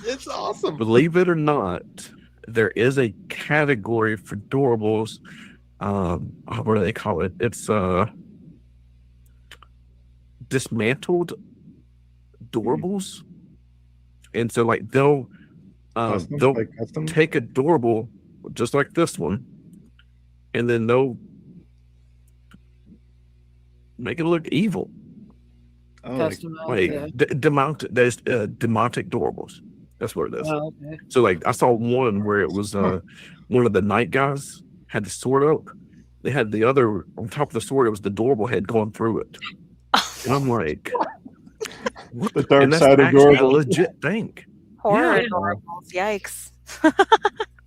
it's awesome. Believe it or not, there is a category for durables. What do they call it? It's dismantled durables. And so like they'll take a durable just like this one, and then they'll make it look evil. Demontic durables. That's what it is. Oh, okay. So like I saw one where it was one of the night guys had the sword up. They had the other on top of the sword. It was the durable head going through it, and I'm like, the dark side of durables, a legit thing. Horror durables, yikes!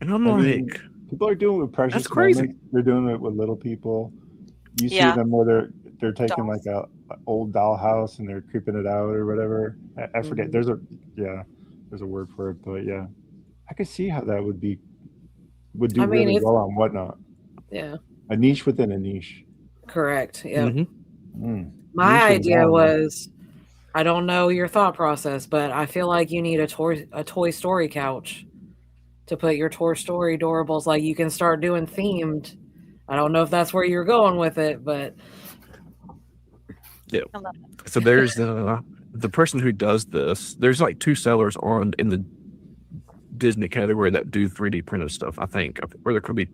And I'm like, people are doing it with precious. That's crazy. Moments. They're doing it with little people. You see them where they're taking like a old dollhouse and they're creeping it out or whatever. I forget. There's a word for it, but yeah, I could see how that would do really well on Whatnot. Yeah, a niche within a niche. Correct. Yeah. My idea was, I don't know your thought process, but I feel like you need a Toy Story couch to put your Toy Story durables. Like you can start doing themed. I don't know if that's where you're going with it, but yeah. So there's the person who does this. There's like 2 sellers in the Disney category that do 3D printed stuff. I think, or there could be.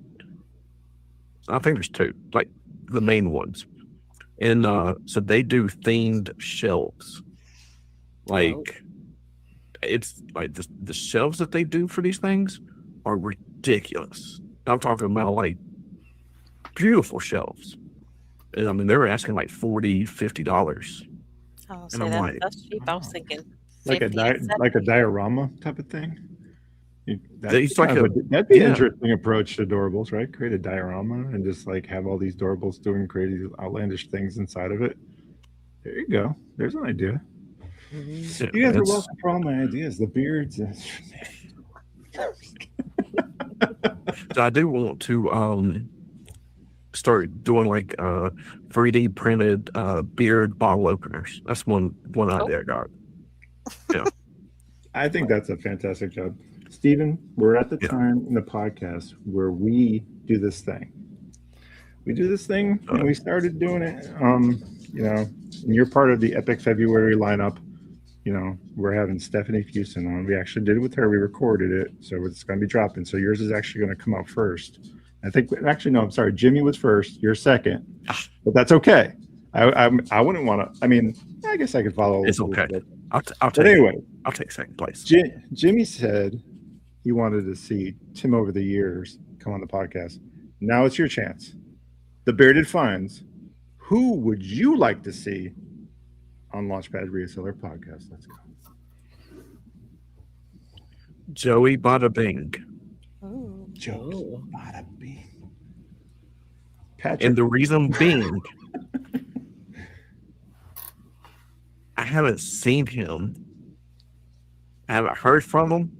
I think there's 2, like the main ones, and so they do themed shelves. Like it's like the shelves that they do for these things are ridiculous. I'm talking about like beautiful shelves, And, I mean, they were asking like $40, $50. Oh, And say I'm that like, that's cheap. I was thinking like 50 and like a 70. diorama type of thing. it's like That'd be an yeah. interesting approach to doorables, right? Create a diorama and just like have all these doorables doing crazy, outlandish things inside of it. There you go. There's an idea. Yeah, You guys are it's welcome for all my ideas. The beards. so I do want to start doing like 3D printed beard bottle openers. That's one idea I got. Yeah. I think that's a fantastic job. Stephen, we're at the Yeah. time in the podcast where we do this thing. We do this thing and we started doing it. You know, and you're part of the Epic February lineup. You know, we're having Stephanie Fuson on. We actually did it with her. We recorded it. So it's going to be dropping. So yours is actually going to come out first. I think, actually, no, I'm sorry. Jimmy was first. You're second. But that's okay. I wouldn't want to. I mean, I guess I could follow. It's okay. I'll But take anyway, I'll take second place. Jimmy said he wanted to see Tim over the years come on the podcast. Now it's your chance. The Bearded Finds. Who would you like to see on Launchpad Reseller podcast? Let's go. Joey Bada Bing. Ooh. Joey Bada Bing. Patrick. And the reason being, I haven't seen him. I haven't heard from him.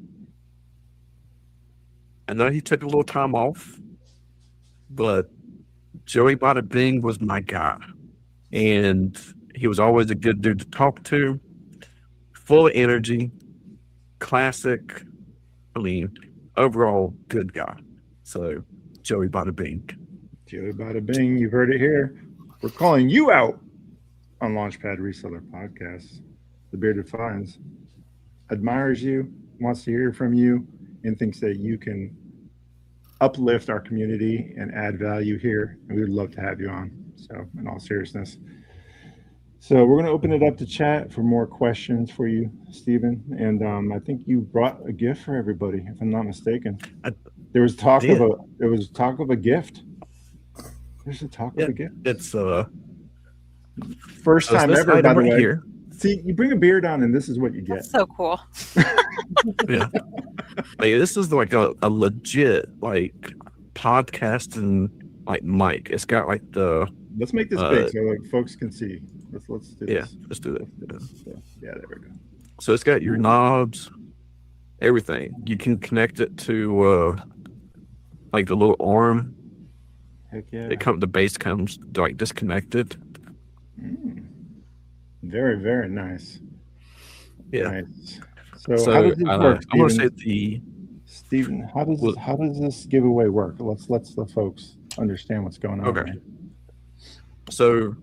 I know he took a little time off, but Joey Bada Bing was my guy. And he was always a good dude to talk to, full of energy, classic. I mean, overall, good guy. So, Joey Bada Bing. Joey Bada Bing, you've heard it here. We're calling you out on Launchpad Reseller Podcast. The Bearded Finds admires you, wants to hear from you, and thinks that you can uplift our community and add value here. And we would love to have you on. So, in all seriousness. So, we're going to open it up to chat for more questions for you, Stephen. And I think you brought a gift for everybody, if I'm not mistaken. There was talk of a gift. There's a talk of a gift. It's first time ever, by the way. Here. See, you bring a beard on, and this is what you get. That's so cool. Yeah, like, this is like a legit like podcasting like mic. It's got like the. Let's make this big so like folks can see. Let's do this. Yeah, let's do that. Yeah, there we go. So it's got your knobs, everything. You can connect it to like the little arm. Heck yeah. The base comes like disconnected. Very, very nice. Yeah. Nice. So how does this work, I'm gonna say Stephen, how does this giveaway work? Let's the folks understand what's going on. Okay. Right? So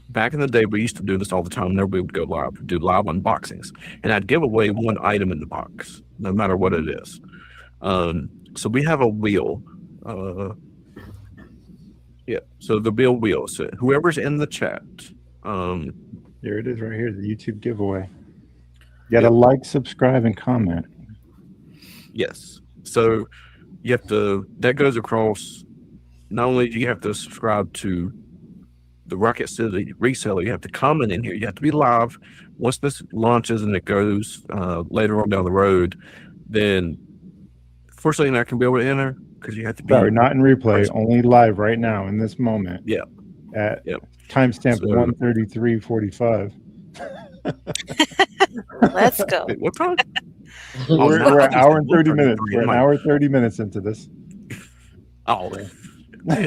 back in the day, we used to do this all the time. Whenever we would go live, do live unboxings, and I'd give away one item in the box, no matter what it is. So we have a wheel. Yeah. So the wheel. So whoever's in the chat. There it is, right here. The YouTube giveaway. You gotta like, subscribe, and comment. Yes. So you have to. That goes across. Not only do you have to subscribe to the Rocket City Reseller, you have to comment in here. You have to be live. Once this launches and it goes later on down the road, then fortunately you're not going to be able to enter because you have to be. Sorry, not in replay, only live right now in this moment. Yeah. At timestamp 1:33:45. Let's go. Wait, what time? We're an hour and 30 minutes. We're an hour 30 minutes into this. Oh. I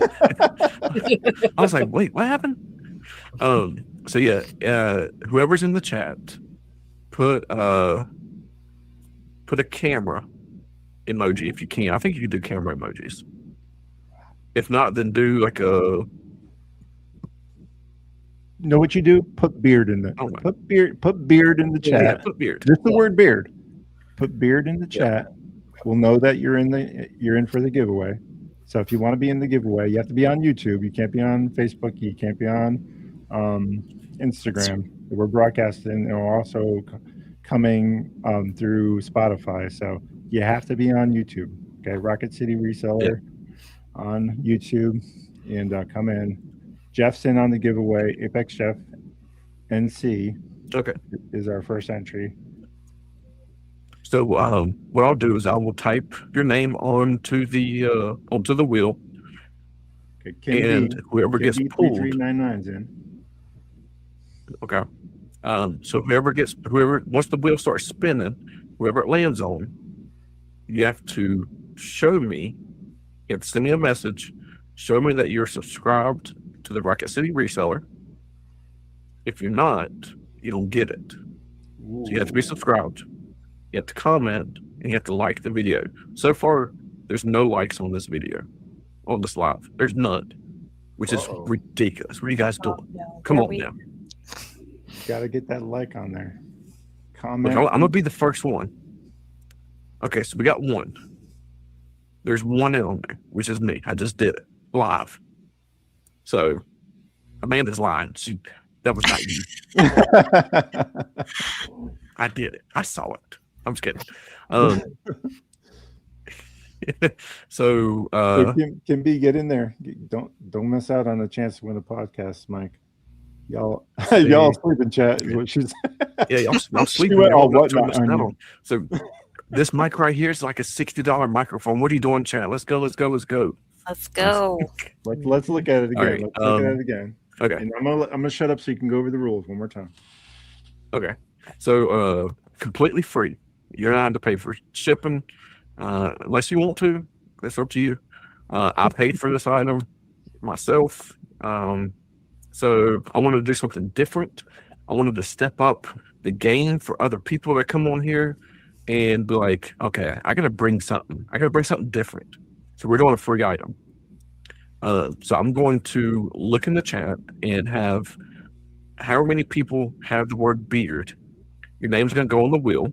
was like, wait, what happened? So yeah, whoever's in the chat, put a camera emoji if you can. I think you can do camera emojis. If not, then do like a. Know what you do? Put beard in the put beard in the chat. Yeah, put beard. Just the word beard. Put beard in the chat. We'll know that you're in for the giveaway. So if you want to be in the giveaway, you have to be on YouTube. You can't be on Facebook. You can't be on Instagram. We're broadcasting and we're also coming through Spotify. So you have to be on YouTube. Okay, Rocket City Reseller on YouTube, and come in. Jeff's in on the giveaway. Apex Jeff NC Okay. is our first entry. So what I'll do is I will type your name onto the wheel, Okay, and whoever gets pulled. 3399's in. Okay. So whoever once the wheel starts spinning, whoever it lands on, you have to show me. You have to send me a message. Show me that you're subscribed to the Rocket City Reseller. If you're not, you don't get it. So you have to be subscribed. You have to comment, and you have to like the video. So far, there's no likes on this video, on this live. There's none, which is ridiculous. What are you guys doing? Come on now. Got to get that like on there. Look, Comment. I'm gonna be the first one. Okay, so we got one. There's one on there, which is me. I just did it live. So Amanda's lying. That was not you. I did it. I saw it. I'm just kidding. So Can be get in there. Don't miss out on the chance to win a podcast, Mike. Y'all sleep in chat is what she's. Yeah, I'm sleeping. So this mic right here is like a $60 microphone. What are you doing, chat? Let's go. Let's go. Let's look at it again. Right, let's look at it again. Okay. And I'm gonna shut up so you can go over the rules one more time. Okay. So completely free. You're not having to pay for shipping unless you want to. That's up to you. I paid for this item myself. So I wanted to do something different. I wanted to step up the game for other people that come on here and be like, okay, I gotta bring something. I gotta bring something different. So we're doing a free item. So I'm going to look in the chat and have however many people have the word beard. Your name's gonna go on the wheel.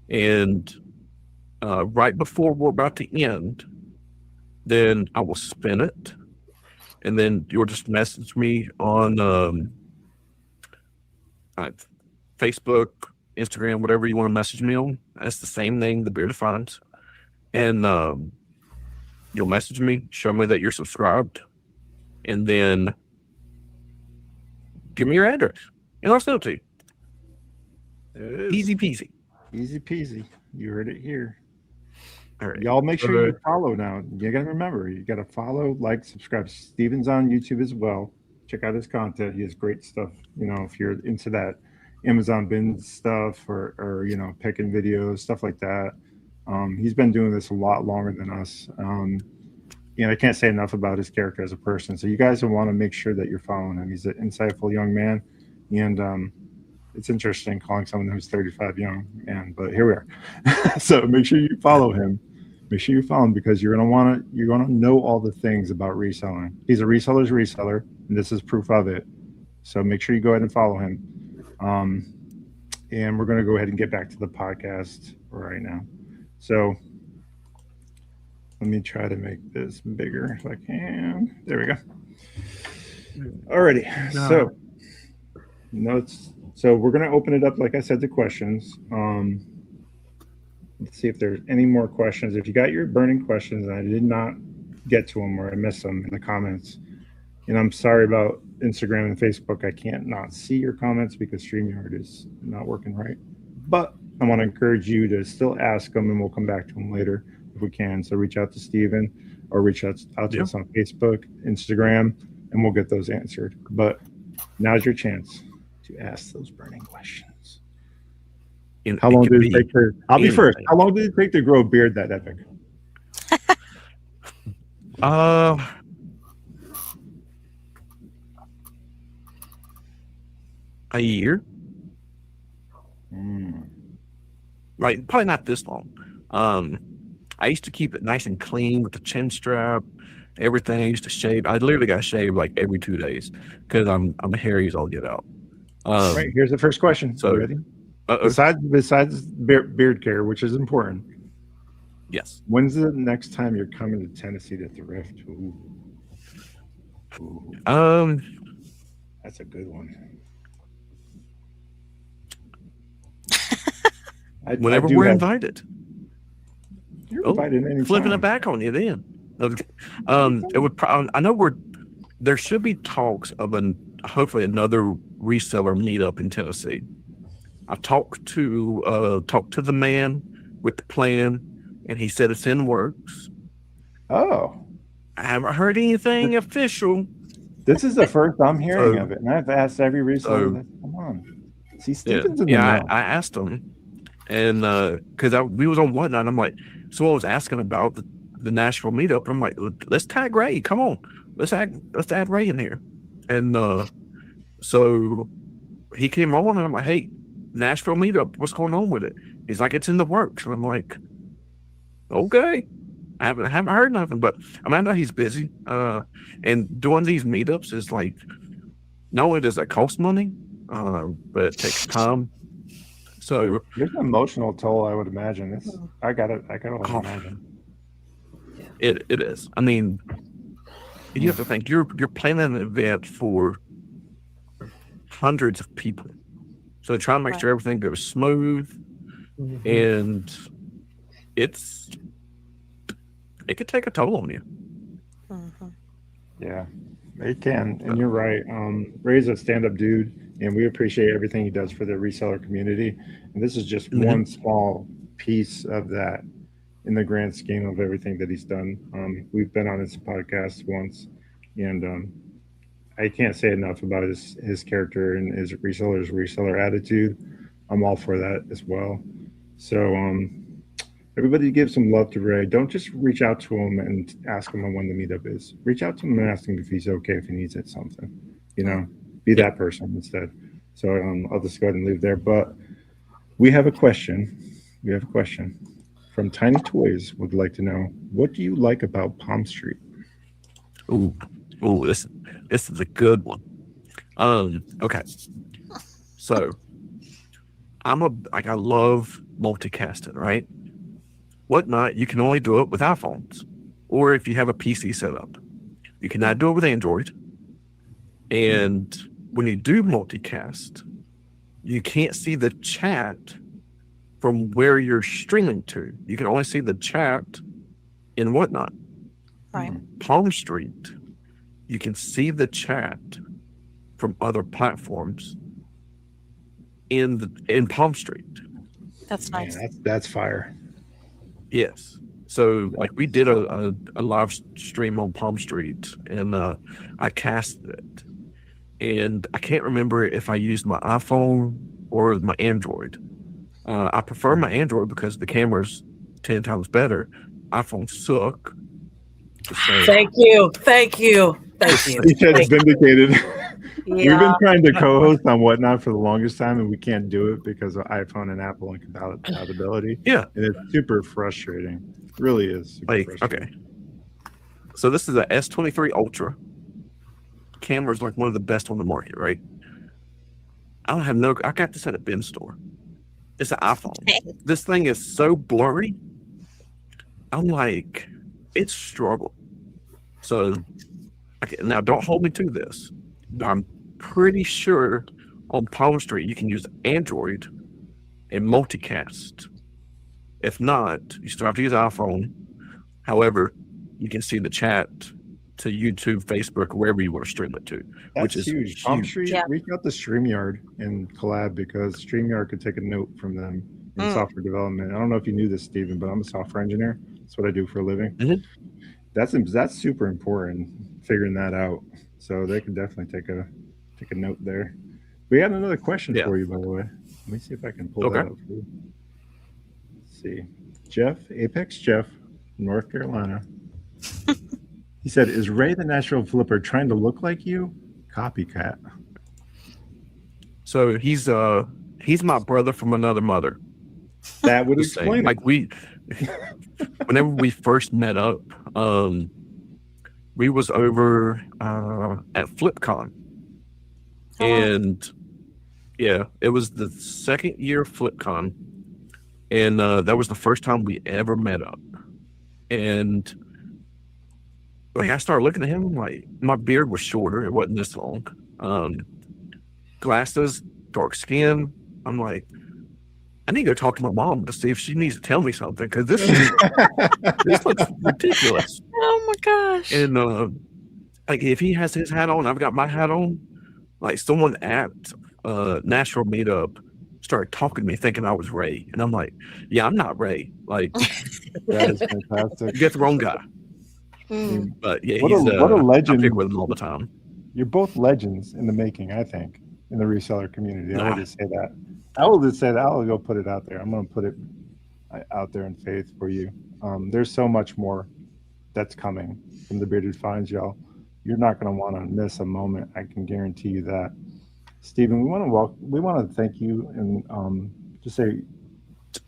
And right before we're about to end, then I will spin it. And then you'll just message me on Facebook, Instagram, whatever you want to message me on. That's the same name, The Beard Defines. And you'll message me, show me that you're subscribed, and then give me your address, and I'll send it to you. Easy peasy. Easy peasy. You heard it here. All right. Y'all make sure you follow now. You got to remember, you got to follow, like, subscribe. Steven's on YouTube as well. Check out his content. He has great stuff. You know, if you're into that Amazon bin stuff or picking videos, stuff like that. He's been doing this a lot longer than us. And I can't say enough about his character as a person. So you guys will want to make sure that you're following him. He's an insightful young man. And it's interesting calling someone who's 35 young man, but here we are. So make sure you follow him. Make sure you follow him because you're gonna know all the things about reselling. He's a reseller's reseller, and this is proof of it. So make sure you go ahead and follow him. And we're gonna go ahead and get back to the podcast right now. So let me try to make this bigger if I can. There we go. Alrighty. So notes. So we're going to open it up, like I said, to questions. Let's see if there's any more questions. If you got your burning questions and I did not get to them or I missed them in the comments, and I'm sorry about Instagram and Facebook. I can't not see your comments because StreamYard is not working right. But I want to encourage you to still ask them, and we'll come back to them later if we can. So reach out to Steven or reach out to us on Facebook, Instagram, and we'll get those answered. But now's your chance to ask those burning questions. How long did it take to? I'll be first. How long did it take to grow a beard that epic? A year. Right, probably not this long. I used to keep it nice and clean with the chin strap, everything. I used to shave. I literally got shaved like every 2 days because I'm hairy as all get out. Right, here's the first question. So ready? Besides beard care, which is important. Yes. When's the next time you're coming to Tennessee to thrift? That's a good one. Whenever we're invited. You're invited anytime. Flipping it back on you then. It would. I know there should be talks of hopefully another reseller meetup in Tennessee. I talked to the man with the plan, and he said it's in works. Oh, I haven't heard anything official. this is the first I'm hearing of it, and I've asked every reseller. Come on, see, Steven's in the know. I asked him, and because we was on Whatnot, I'm like, so I was asking about the Nashville meetup. I'm like, let's tag Ray. Come on, let's add Ray in here, and so he came on, and I'm like, hey, Nashville meetup, what's going on with it? He's like, it's in the works, and I'm like, okay. I haven't heard nothing, but I know he's busy. And doing these meetups is like, not only does that cost money, but it takes time. So there's an emotional toll, I would imagine. I gotta imagine. It is. I mean, you have to think you're planning an event for hundreds of people, so try to make sure everything goes smooth, and it could take a toll on you. Yeah, it can. And you're right. Ray's a stand-up dude, and we appreciate everything he does for the reseller community. And this is just one small piece of that in the grand scheme of everything that he's done. We've been on his podcast once, and I can't say enough about his character and his reseller attitude. I'm all for that as well. So everybody give some love to Ray. Don't just reach out to him and ask him when the meetup is. Reach out to him and ask him if he's okay, if he needs it, something. Be that person instead. So I'll just go ahead and leave there. But we have a question. From Tiny Toys would like to know, what do you like about Palm Street? Ooh, this is a good one. Okay. So I love multicasting, right? Whatnot, you can only do it with iPhones, or if you have a PC set up. You cannot do it with Android. And when you do multicast, you can't see the chat from where you're streaming to. You can only see the chat in Whatnot. Right. Palm Street, you can see the chat from other platforms in Palm Street. That's nice. Man, that's fire. Yes. So like we did a live stream on Palm Street, and I casted it, and I can't remember if I used my iPhone or my Android. I prefer my Android because the camera's 10 times better. iPhones suck. Thank you. He said vindicated. Yeah. We've been trying to co-host on Whatnot for the longest time, and we can't do it because of iPhone and Apple incompatibility. Yeah. And it's super frustrating. It really is. Okay. So this is a S23 Ultra. Camera's like one of the best on the market, right? I got this at a bin store. It's an iPhone. This thing is so blurry. I'm like, it's struggle. So, now don't hold me to this. I'm pretty sure on Palm Street you can use Android and multicast. If not, you still have to use iPhone. However, you can see the chat to YouTube, Facebook, wherever you want to stream it to. That's which is huge. Palm Street, reach out to StreamYard and collab, because StreamYard could take a note from them in software development. I don't know if you knew this, Stephen, but I'm a software engineer. That's what I do for a living. Mm-hmm. That's super important, figuring that out. So they can definitely take a note there. We had another question for you, by the way. Let me see if I can pull that up for you. Let's see. Apex Jeff, North Carolina. He said, "Is Ray the Nashville Flipper trying to look like you? Copycat." So he's my brother from another mother. That would explain it. Like whenever we first met up, we was over at FlipCon, and it was the second year of FlipCon, and that was the first time we ever met up, and like I started looking at him, like my beard was shorter, it wasn't this long, glasses, dark skin. I'm like, I need to go talk to my mom to see if she needs to tell me something, because this looks ridiculous. Oh my gosh! And like if he has his hat on, I've got my hat on. Like someone at Nashville meetup started talking to me thinking I was Ray, and I'm like, yeah, I'm not Ray. Like, That is fantastic. you get the wrong guy. Hmm. But yeah, What he's a I legend. pick with him all the time. You're both legends in the making, I think, in the reseller community. I Nah. will just say that. I will just say that. I'll go put it out there. I'm going to put it out there in faith for you. There's so much more that's coming from the Bearded Finds, y'all. You're not going to want to miss a moment. I can guarantee you that. Stephen, we want to thank you and just say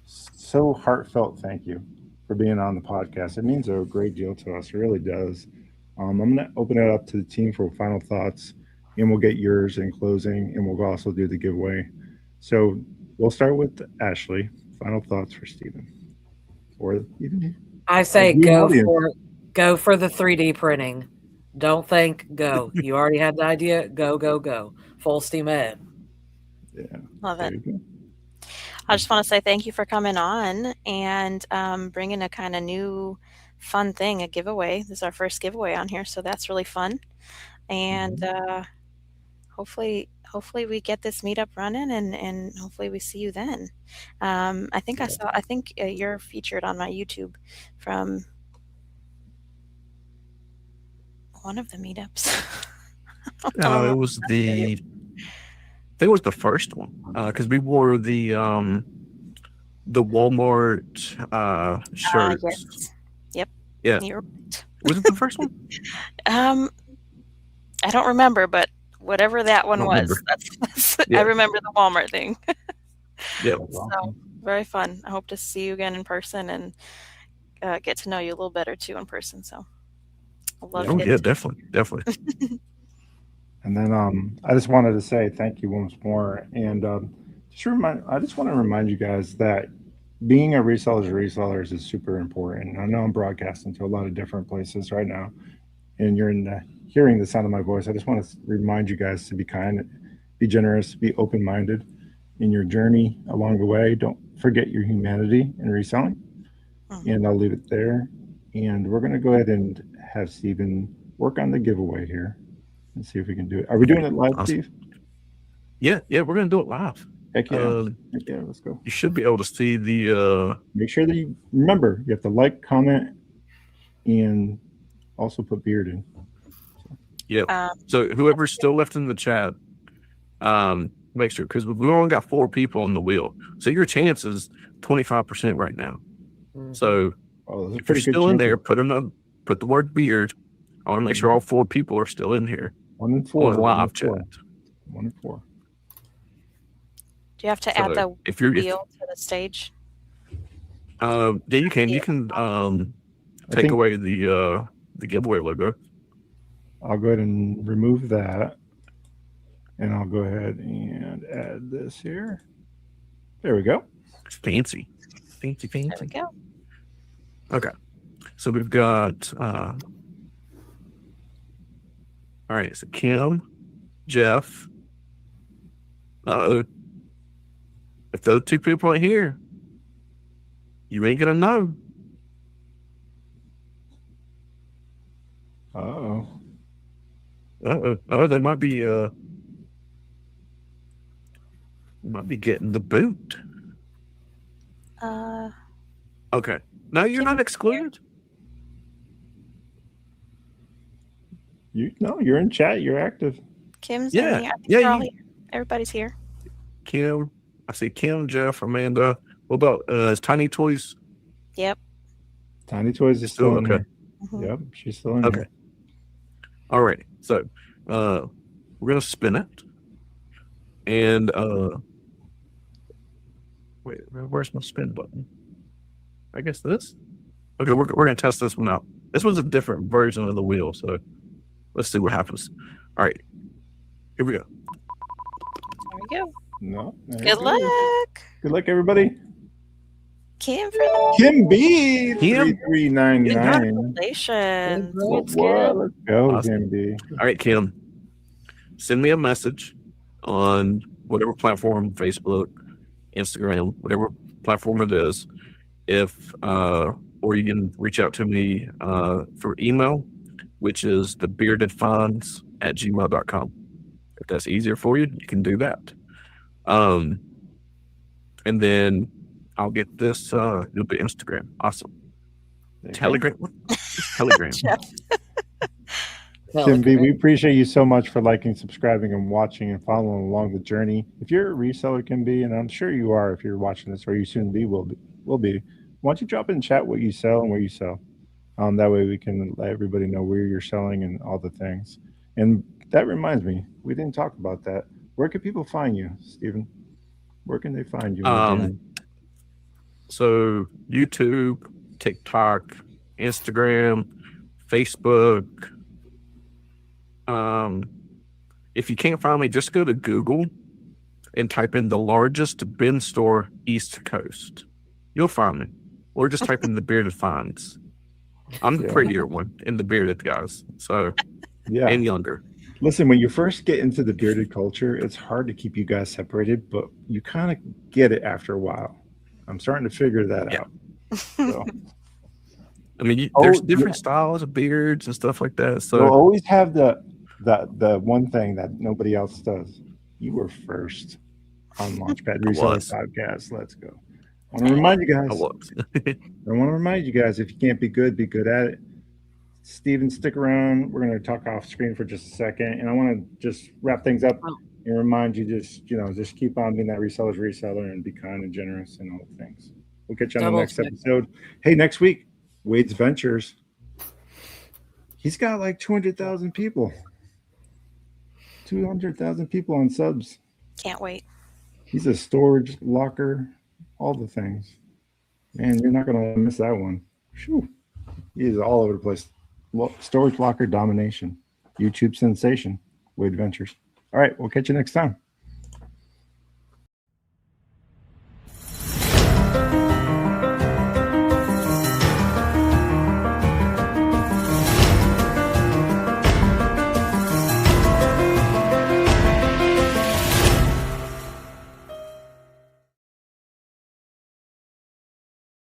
so heartfelt thank you for being on the podcast. It means a great deal to us. It really does. I'm going to open it up to the team for final thoughts, and we'll get yours in closing, and we'll also do the giveaway. So we'll start with Ashley. Final thoughts for Stephen, or even I say viewing audience. go for the 3D printing. Don't think, go. You already had the idea. Go. Full steam ahead. Yeah, Love there it. you go. I just want to say thank you for coming on and bringing a kind of new, fun thing, a giveaway. This is our first giveaway on here, so that's really fun. And hopefully we get this meetup running, and hopefully we see you then. I think I think you're featured on my YouTube from one of the meetups. It was I think it was the first one because we wore the Walmart shirts. Yes. Yep. Yeah. You're right. Was it the first one? I don't remember, but whatever that one was, that's Yeah. I remember the Walmart thing. Yeah. So very fun. I hope to see you again in person and get to know you a little better too in person. So I love Oh it. yeah, definitely. And then I just wanted to say thank you once more, and I just want to remind you guys that being a resellers is super important. I know I'm broadcasting to a lot of different places right now, and you're hearing the sound of my voice. I just want to remind you guys to be kind, be generous, be open-minded in your journey along the way. Don't forget your humanity in reselling. And I'll leave it there. And we're going to go ahead and have Stephen work on the giveaway here and see if we can do it. Are we doing it live, Awesome. Steve? Yeah, we're gonna do it live. Heck yeah. Heck yeah, let's go. You should be able to see the Make sure that you remember you have to like, comment, and also put beard in. yeah. So whoever's still left in the chat, make sure, because we've only got 4 people on the wheel. So your chance is 25% right now. So if you're still in there, put the word beard. I want to make sure all 4 people are still in here. 1 in 4 on the live chat. 1 in 4. Do you have to add the if you're wheel to the stage? yeah, you can take away the giveaway logo. I'll go ahead and remove that, and I'll go ahead and add this here. There we go. Fancy. There we go. Okay, so we've got all right, so Kim, Jeff. If those 2 people ain't here, you ain't gonna know. Oh, they might be getting the boot. Okay. No, you're not excluded. You're in chat. You're active. Kim's Yeah. in here. I think Yeah, they're all here. Everybody's here. Kim, I see Kim, Jeff, Amanda. What about is Tiny Toys? Yep. Tiny Toys is still in okay. here. Yep, she's still in Okay. here. All right. So we're gonna spin it. And wait, where's my spin button? I guess this. Okay, we're gonna test this one out. This one's a different version of the wheel, so let's see what happens. All right, here we go. There we go. No. Good luck. Good luck, everybody. Kim for the Kim B. Kim. 3399. congratulations. Let's go, Awesome. Kim B. All right, Kim, send me a message on whatever platform, Facebook, Instagram, whatever platform it is. If or you can reach out to me for email which is thebeardedfinds@gmail.com. If that's easier for you, you can do that. And then I'll get this. It'll be Instagram. Awesome. Telegram. Telegram. Tim B, we appreciate you so much for liking, subscribing, and watching and following along the journey. If you're a reseller, Kim B, and I'm sure you are if you're watching this, or you soon will be, why don't you drop in chat what you sell and where you sell? That way we can let everybody know where you're selling and all the things. And that reminds me, we didn't talk about that. Where can people find you, Stephen? Where can they find you? So YouTube, TikTok, Instagram, Facebook. If you can't find me, just go to Google and type in the largest bin store East Coast. You'll find me. Or just type in the Bearded Finds. I'm the prettier one in the bearded guys. So and younger. Listen, when you first get into the bearded culture, it's hard to keep you guys separated, but you kind of get it after a while. I'm starting to figure that out. So. I mean, there's different styles of beards and stuff like that. So you'll always have the one thing that nobody else does. You were first on Launchpad Reseller Podcast. Let's go. I want to remind you guys. I want to remind you guys, if you can't be good at it. Steven, stick around. We're going to talk off screen for just a second, and I want to just wrap things up and remind you, just keep on being that reseller's reseller and be kind and generous and all the things. We'll catch you on the next episode. Hey, next week, Wade's Ventures. He's got like 200,000 people. 200,000 people on subs. Can't wait. He's a storage locker, all the things. Man, you're not going to miss that one. Whew. He is all over the place. Storage locker domination. YouTube sensation. Wade Ventures. All right, we'll catch you next time.